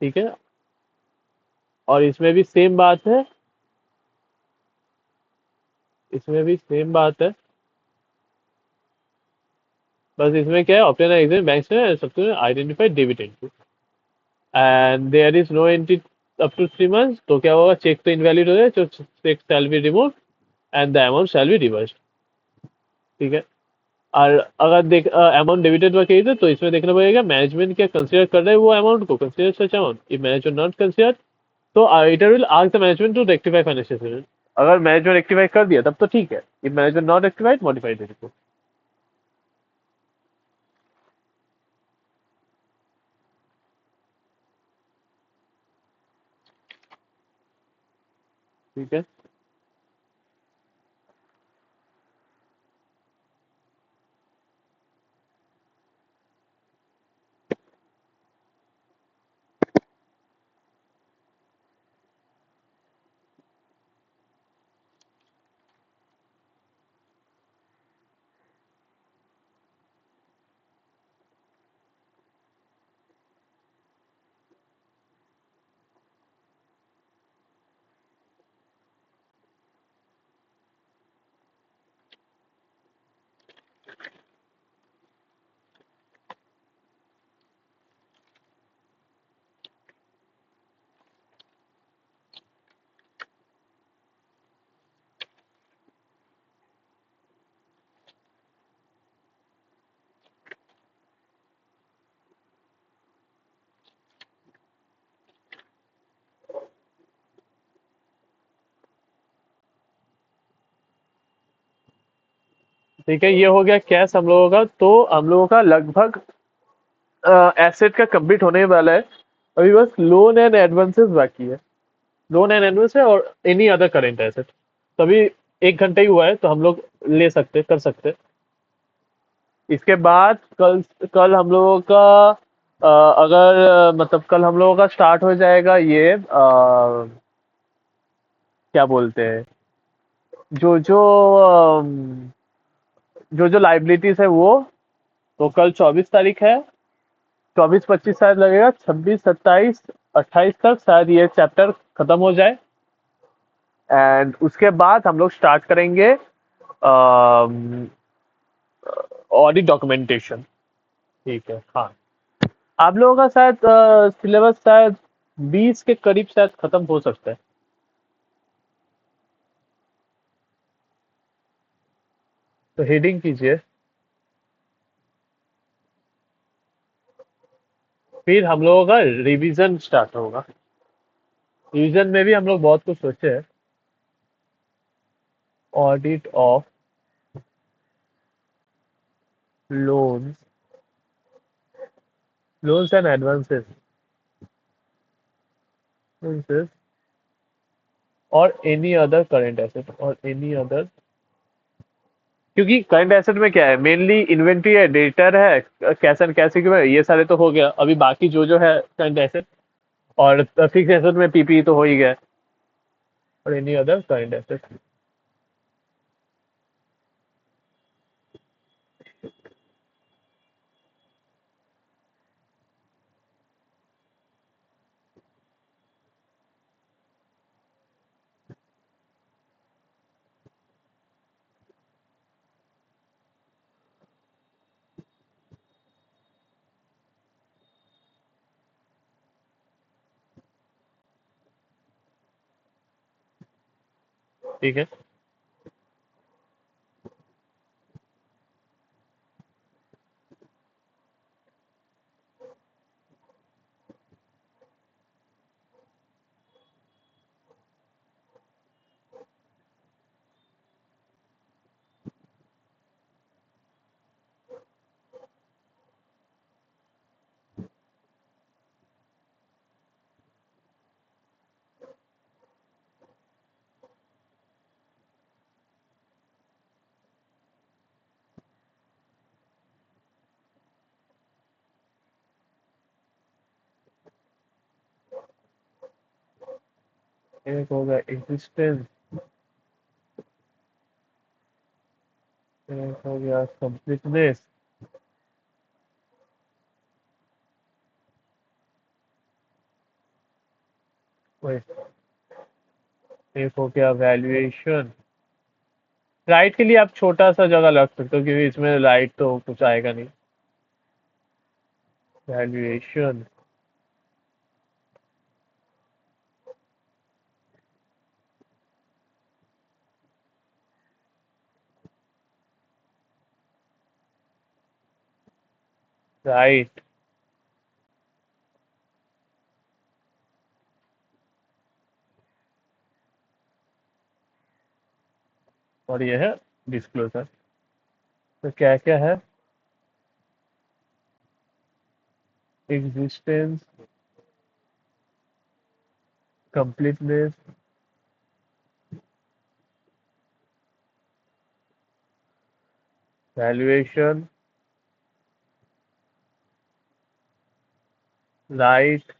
ठीक है। और इसमें भी same बात है, इसमें भी same बात है। बस इसमें क्या है, ऑप्शन एग्जिट बैंक्स में सबसे identified dividend and there is no entry up to 3 months, तो क्या होगा, चेक तो इनवैलिड हो जाए, तो cheque shall be remove and the amount shall be reverse. ठीक है। और अगर देख अमाउंट डेबिटेड हुआ कहीं तो इसमें देखना पड़ेगा मैनेजमेंट क्या कंसीडर कर रहे हैं वो अमाउंट को, consider such amount, if management not consider तो auditor will ask the management to rectify financial statement. अगर मैनेजमेंट रेक्टिफाई कर दिया तब तो ठीक है, if management not rectified modified the report. ठीक है। ठीक है, ये हो गया कैश हम लोगों का, तो हम लोगों का लगभग एसेट का कंप्लीट होने वाला है। अभी बस लोन एंड एडवांसेस बाकी है। लोन एंड एडवांस है और एनी अदर करेंट एसेट। तभी 1 घंटा ही हुआ है तो हम लोग ले सकते, कर सकते। इसके बाद कल कल हम लोगों का अगर मतलब कल हम लोगों का स्टार्ट हो जाएगा ये क्या बोलते हैं, जो जो जो जो लाइबिलिटीज है वो। तो कल 24 तारीख है, 24 25 शायद लगेगा, 26 27 28 तक शायद ये चैप्टर खत्म हो जाए। एंड उसके बाद हम लोग स्टार्ट करेंगे ऑडिट डॉक्यूमेंटेशन। ठीक है, हाँ। आप लोगों का शायद सिलेबस शायद 20 के करीब शायद खत्म हो सकता है। तो हेडिंग कीजिए। फिर हम लोगों का रिवीजन स्टार्ट होगा। रिवीजन में भी हम लोग बहुत कुछ सोचे हैं। Audit of loans, loans and advances और एनी अदर करेंट एसेट और एनी अदर। क्योंकि करंट एसेट में क्या है, मेनली इन्वेंट्री है, डेटर है, कैश एंड कैश इक्विपमेंट, ये सारे तो हो गया। अभी बाकी जो जो है करंट एसेट और फिक्स एसेट में पीपी तो हो ही गया, और एनी अदर करंट एसेट। ठीक है। एक हो गया एग्जिस्टेंस, एक हो गया कंप्लीटनेस, एक हो गया वैल्यूएशन, राइट के लिए आप छोटा सा जगह रख सकते हो क्योंकि इसमें राइट तो कुछ आएगा नहीं। वैल्यूएशन। राइट। और ये है डिस्क्लोजर। तो क्या क्या है? एग्जिस्टेंस, कंप्लीटनेस, वैल्यूएशन, राइट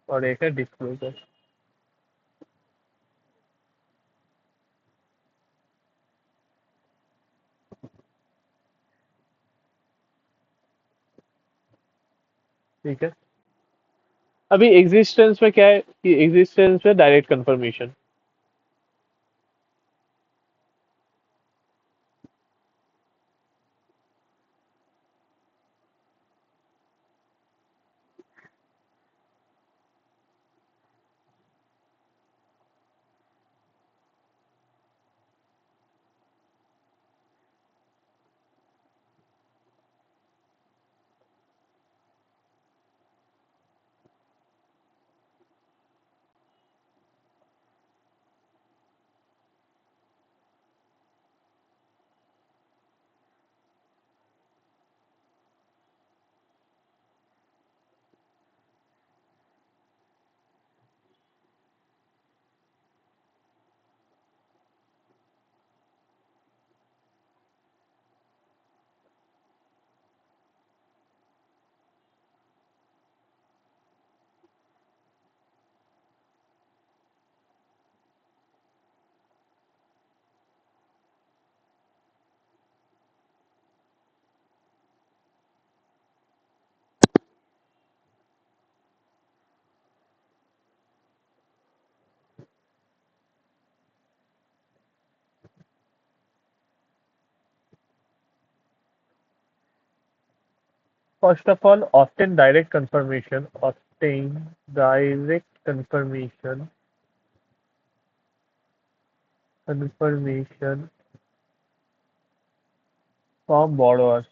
और एक है डिस्क्लोजर। ठीक है। अभी एग्जिस्टेंस में क्या है कि एग्जिस्टेंस में direct confirmation. First of all, often direct confirmation, obtain direct confirmation from borrower,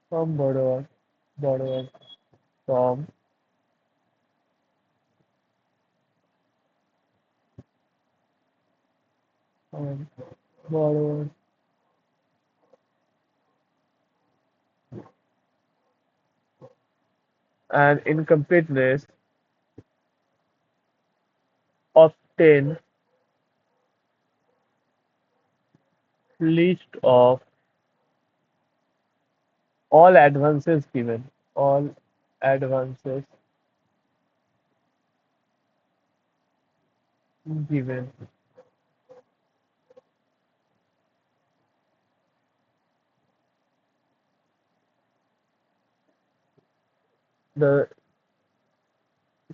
from borrower, from um, borrower, and incompleteness, obtain list of all advances given, all advances given. The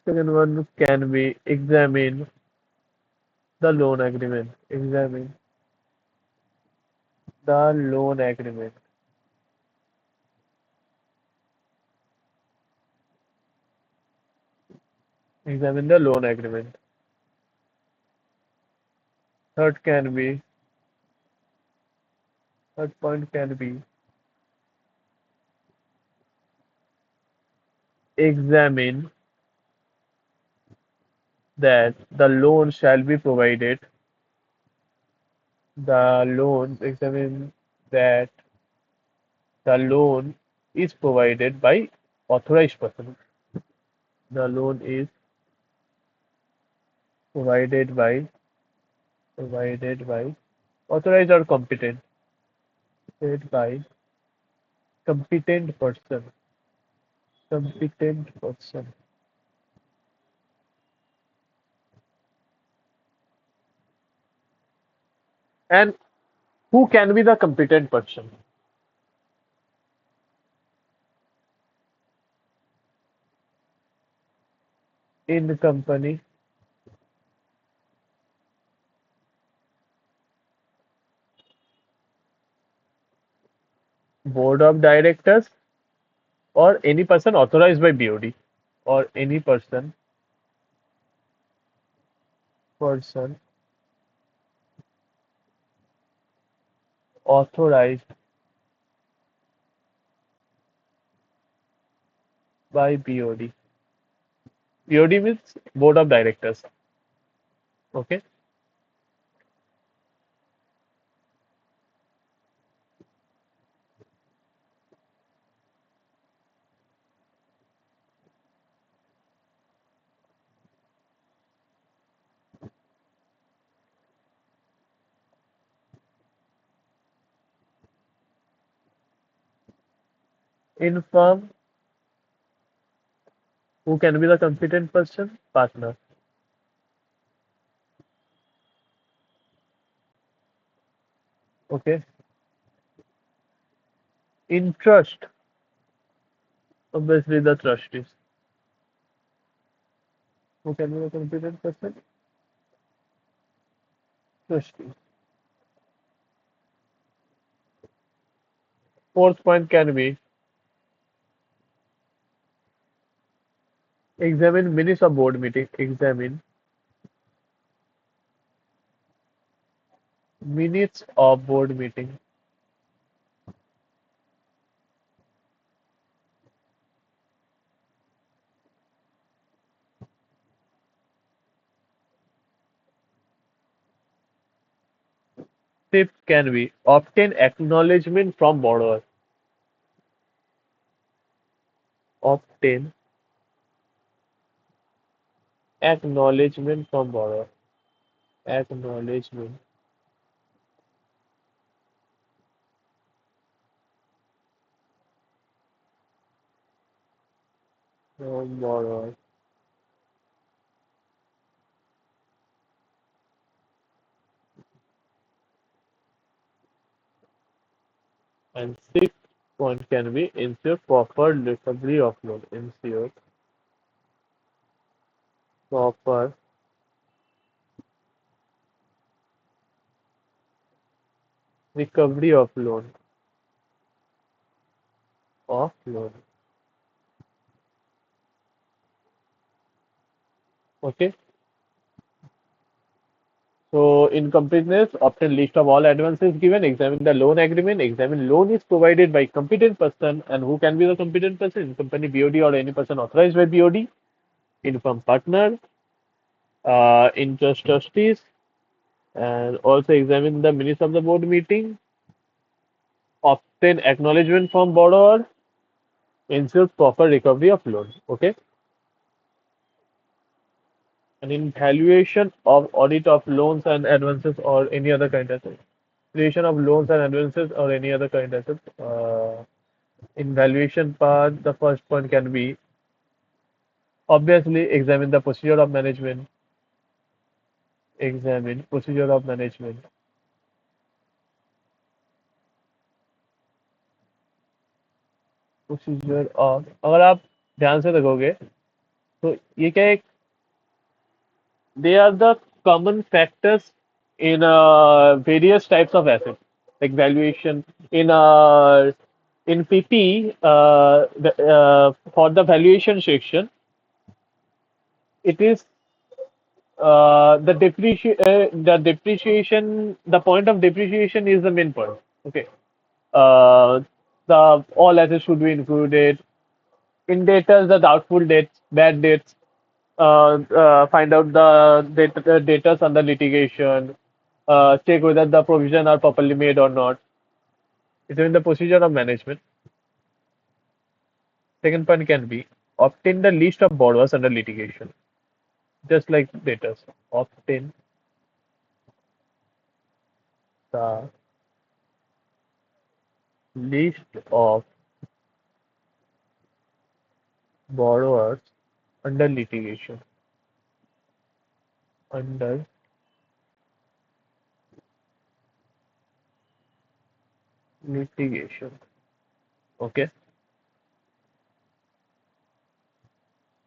second one can be examine the loan agreement. Examine the loan agreement. Examine the loan agreement. Third can be, third point can be examine that the loan shall be provided. The loan, examine that the loan is provided by authorized person. The loan is provided by authorized or competent. Provided by competent person. Competent person. And who can be the competent person? in company, board of directors, or any person authorized by BOD, or any person authorized by BOD. BOD means board of directors. Okay. In firm, who can be the competent person? Partner. Okay. In trust, obviously the trustees. Who can be the competent person? Trustees. Fourth point can be examine minutes of board meeting. Examine minutes of board meeting. Fifth can be obtain acknowledgement from borrower. Obtain acknowledgement from borrower. Acknowledgement from borrower. And sixth point can be ensure proper recovery of loan. Ensure proper recovery of loan. Of loan. Okay. So in completeness, obtain list of all advances given, examine the loan agreement, examine loan is provided by competent person and who can be the competent person, company BOD or any person authorized by BOD, inform partner, interest trustees, and also examine the minutes of the board meeting, obtain acknowledgement from borrower, ensure proper recovery of loan. Okay. And in valuation of audit of loans and advances or any other kind of assets. Creation of loans and advances or any other kind of assets. In valuation part, the first point can be obviously examine the procedure of management. Examine procedure of management. Procedure of अगर आप ध्यान से देखोगे तो ये क्या एक they are the common factors in various types of assets like valuation in PP for the valuation section it is the depreciation the point of depreciation is the main point. Okay. uh, the all assets should be included in debtors the doubtful debts bad debts find out the debtors under litigation, check whether the provision are properly made or not. It's in the procedure of management. Second point can be obtain the list of borrowers under litigation, just like debtors. Obtain the list of borrowers under litigation. Under litigation. Okay.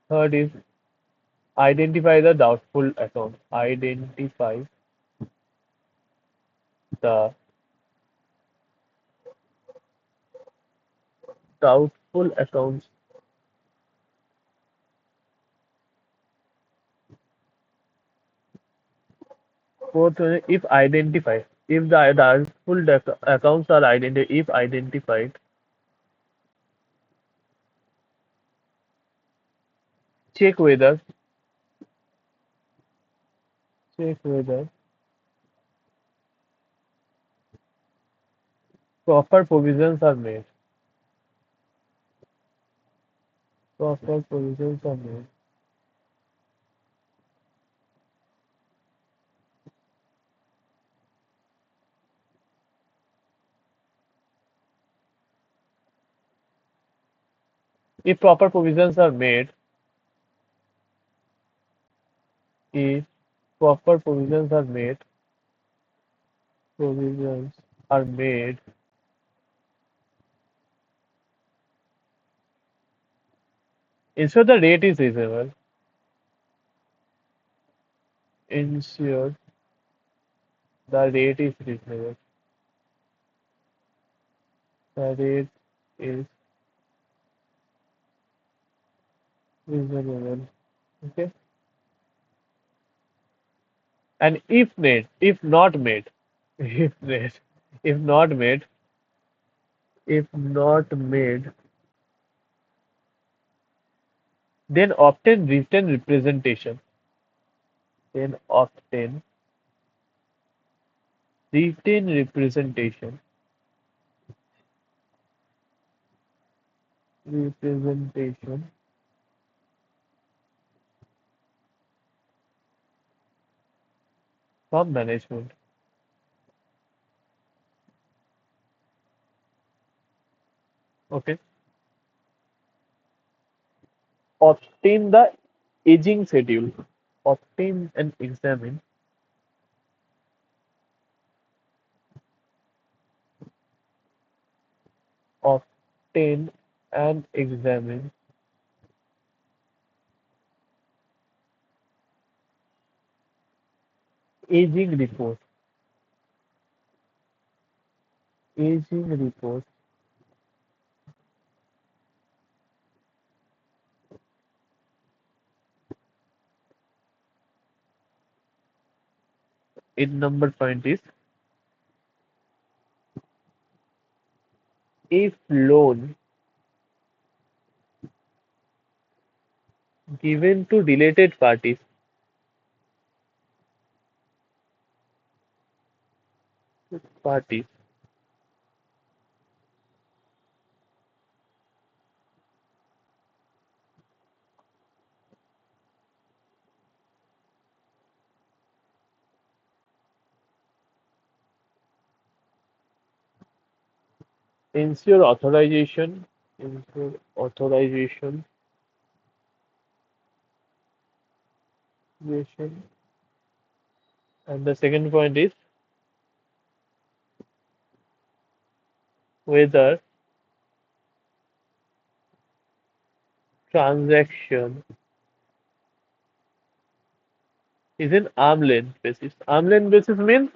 Third is Identify the doubtful account. Identify the doubtful accounts. Fourth one, if identified, if the doubtful accounts are identified, if identified, check whether check whether proper provisions are made. Proper provisions are made. If proper provisions are made, if proper provisions are made, ensure the rate is reasonable. Ensure the rate is reasonable. The rate is reasonable. Okay. And if made, if not made, if made, if not made, if not made, then obtain written representation. Then obtain written representation. Representation from management. Okay. Obtain the aging schedule. Obtain and examine. Obtain and examine aging report. Aging report in number point is if loan given to related parties ensure authorization, ensure authorization, and the second point is whether transaction is in arm length basis. Arm length basis means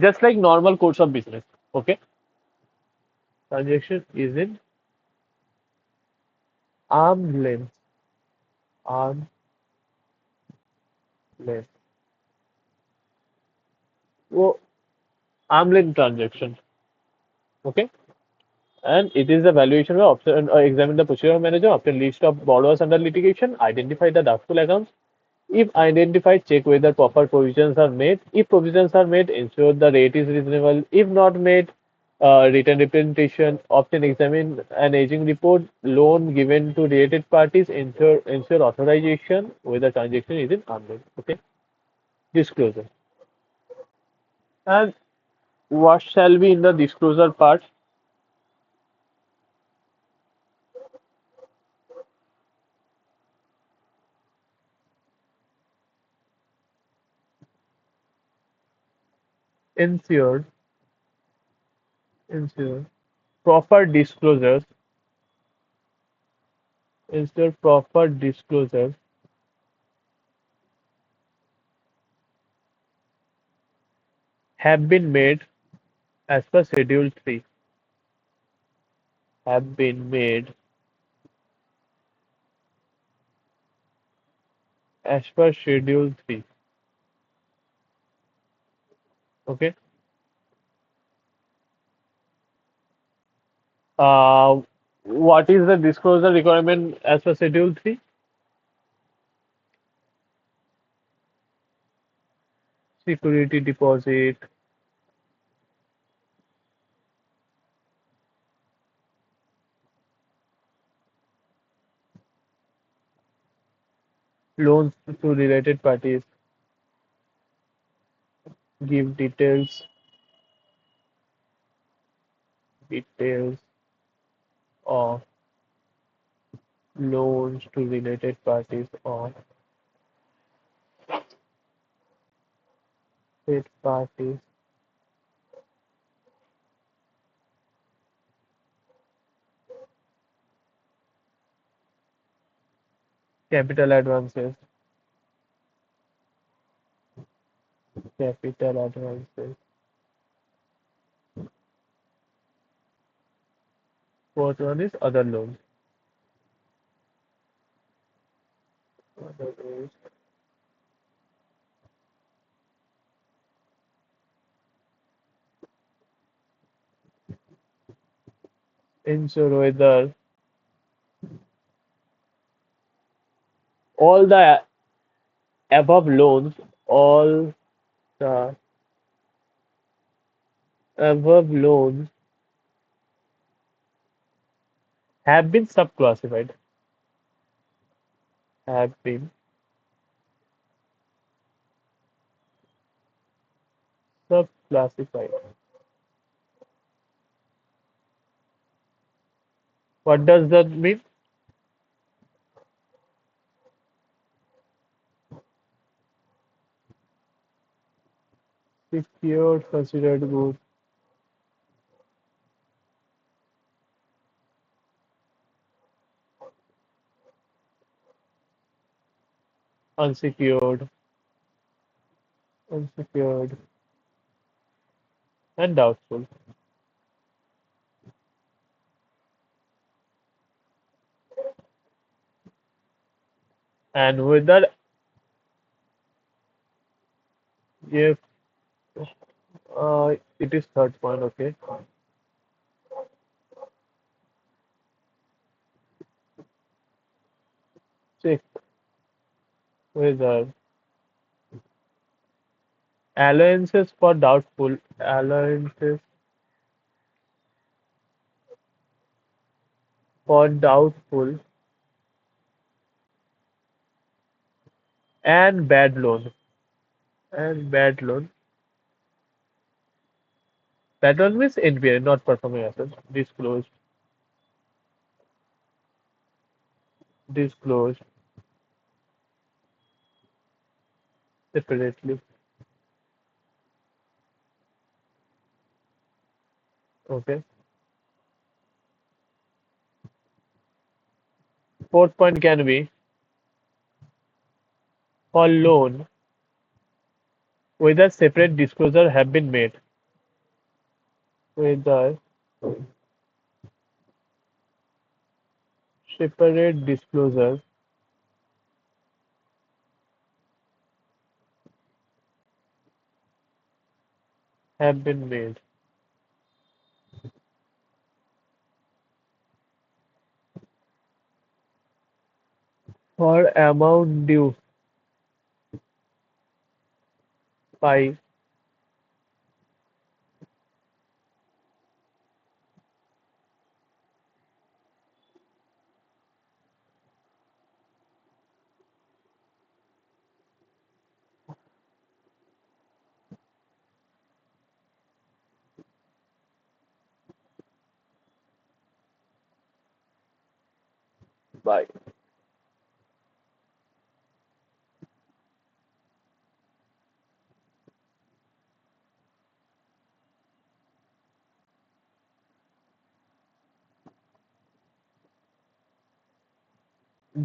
just like normal course of business. Okay, transaction is in arm length, arm length. So arm length transaction. Okay, and it is the valuation of option, examine the procedure manager, obtain list of borrowers under litigation, identify the doubtful accounts. If identified, check whether proper provisions are made. If provisions are made, ensure the rate is reasonable. If not made, written representation, often examine an aging report, loan given to related parties, ensure authorization whether transaction is in arm's length. Okay, disclosure. And what shall be in the disclosure part? Ensure, ensure proper disclosures, ensure proper disclosures have been made as per Schedule 3. Have been made as per Schedule 3. Okay. Uh, what is the disclosure requirement as per Schedule 3? Security deposit, loans to related parties, give details of loans to related parties or third parties, capital advances, capital advances. Fourth one is other loans. Other loans. Ensure whether all the above loans, all the above loans have been subclassified. Have been subclassified. What does that mean? Secured, considered good, unsecured, unsecured, and doubtful. And whether if it is third point, okay. Check whether allowances for doubtful, allowances for doubtful and bad loan, and bad loan. Bad loan means NPA, not performing assets. Disclosed, disclosed separately. Okay. Fourth point can be for loan whether separate disclosure have been made. Whether separate disclosures have been made. For amount due by by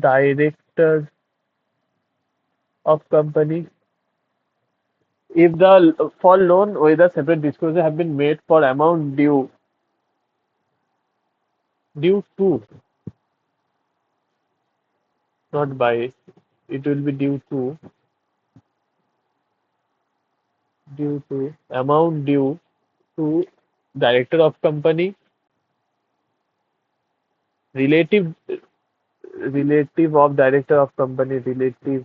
directors of company if the for loan with a separate disclosure have been made for amount due to, not by, it will be due to amount due to director of company, relative relative of director of company, relative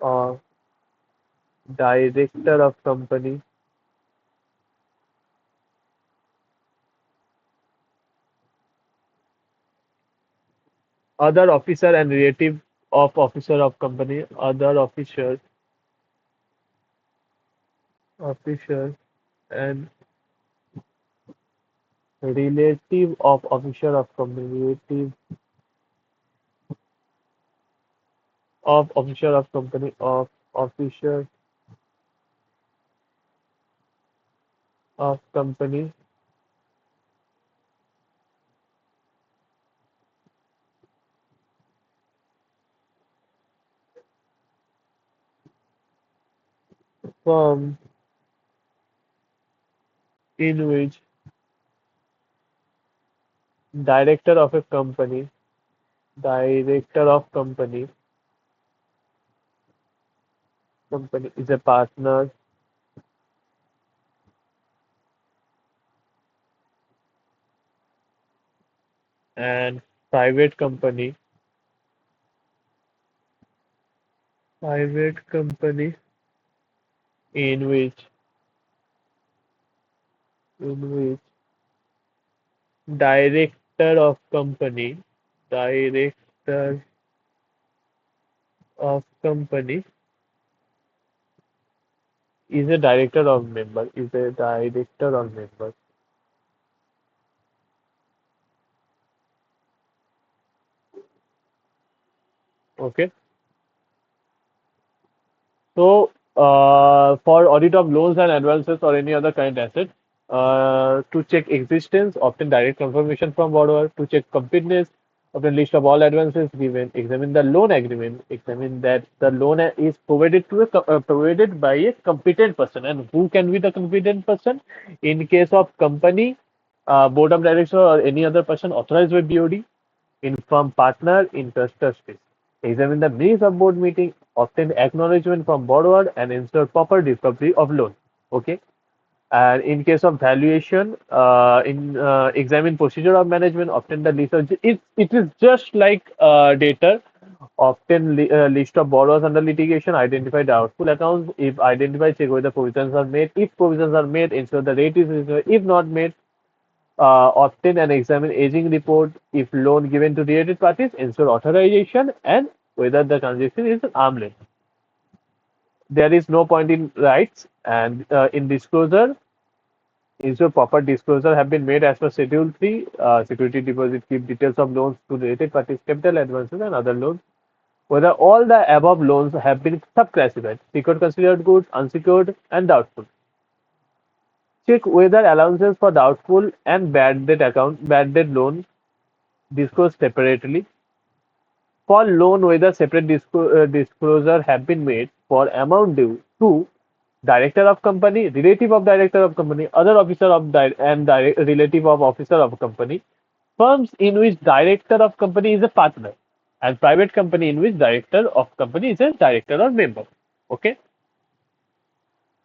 of director of company, other officer and relative of officer of company, other officer and relative of officer of company, relative of officer of company, of officer of company, firm in which director of a company, director of company is a partner and private company, private company in which in which director of company, director of company is a director or member, is a director or member. Okay. So, for audit of loans and advances or any other current asset, to check existence, obtain direct confirmation from borrower, to check completeness, obtain list of all advances given, examine the loan agreement, examine that the loan is provided provided by a competent person. And who can be the competent person? In case of company, board of directors or any other person authorized by BOD, inform partner in trustee. Examine the minutes of board meeting, obtain acknowledgement from borrower, and ensure proper discovery of loan. Okay. And in case of valuation, in examine procedure of management, obtain the list of it is just like data. Obtain list of borrowers under litigation, identify doubtful accounts. If identified, check whether provisions are made. If provisions are made, ensure the rate is reasonable. If not made, obtain and examine aging report. If loan given to related parties, ensure authorization and whether the transaction is arm's length. There is no point in rights and in disclosure. Ensure proper disclosure have been made as per Schedule 3. Security deposit keep details of loans to related parties, capital advances and other loans. Whether all the above loans have been subclassified, secured considered goods, unsecured and doubtful. Check whether allowances for doubtful and bad debt loan disclosed separately. For loan whether separate disclosure have been made for amount due to director of company, relative of director of company, other officer of relative of officer of company, firms in which director of company is a partner, and private company in which director of company is a director or member. Okay.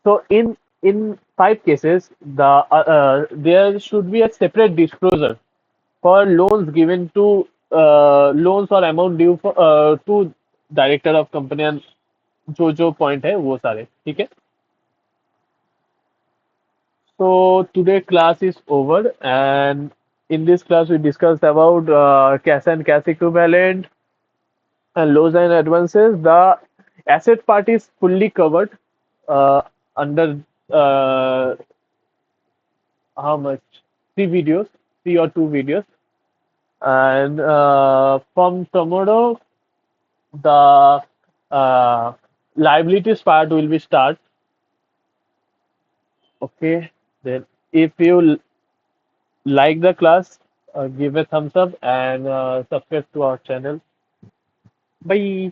So in 5 cases, there should be a separate disclosure for loans given to loans or amount due to director of company and जो जो point है वो सारे ठीक है. So today class is over, and in this class we discussed about cash and cash equivalent and loans and advances. The asset part is fully covered uh, under uh, how much 3 videos, 3 or 2 videos, and from tomorrow the liabilities part will be start. Okay, then if you like the class, give a thumbs up and subscribe to our channel. Bye.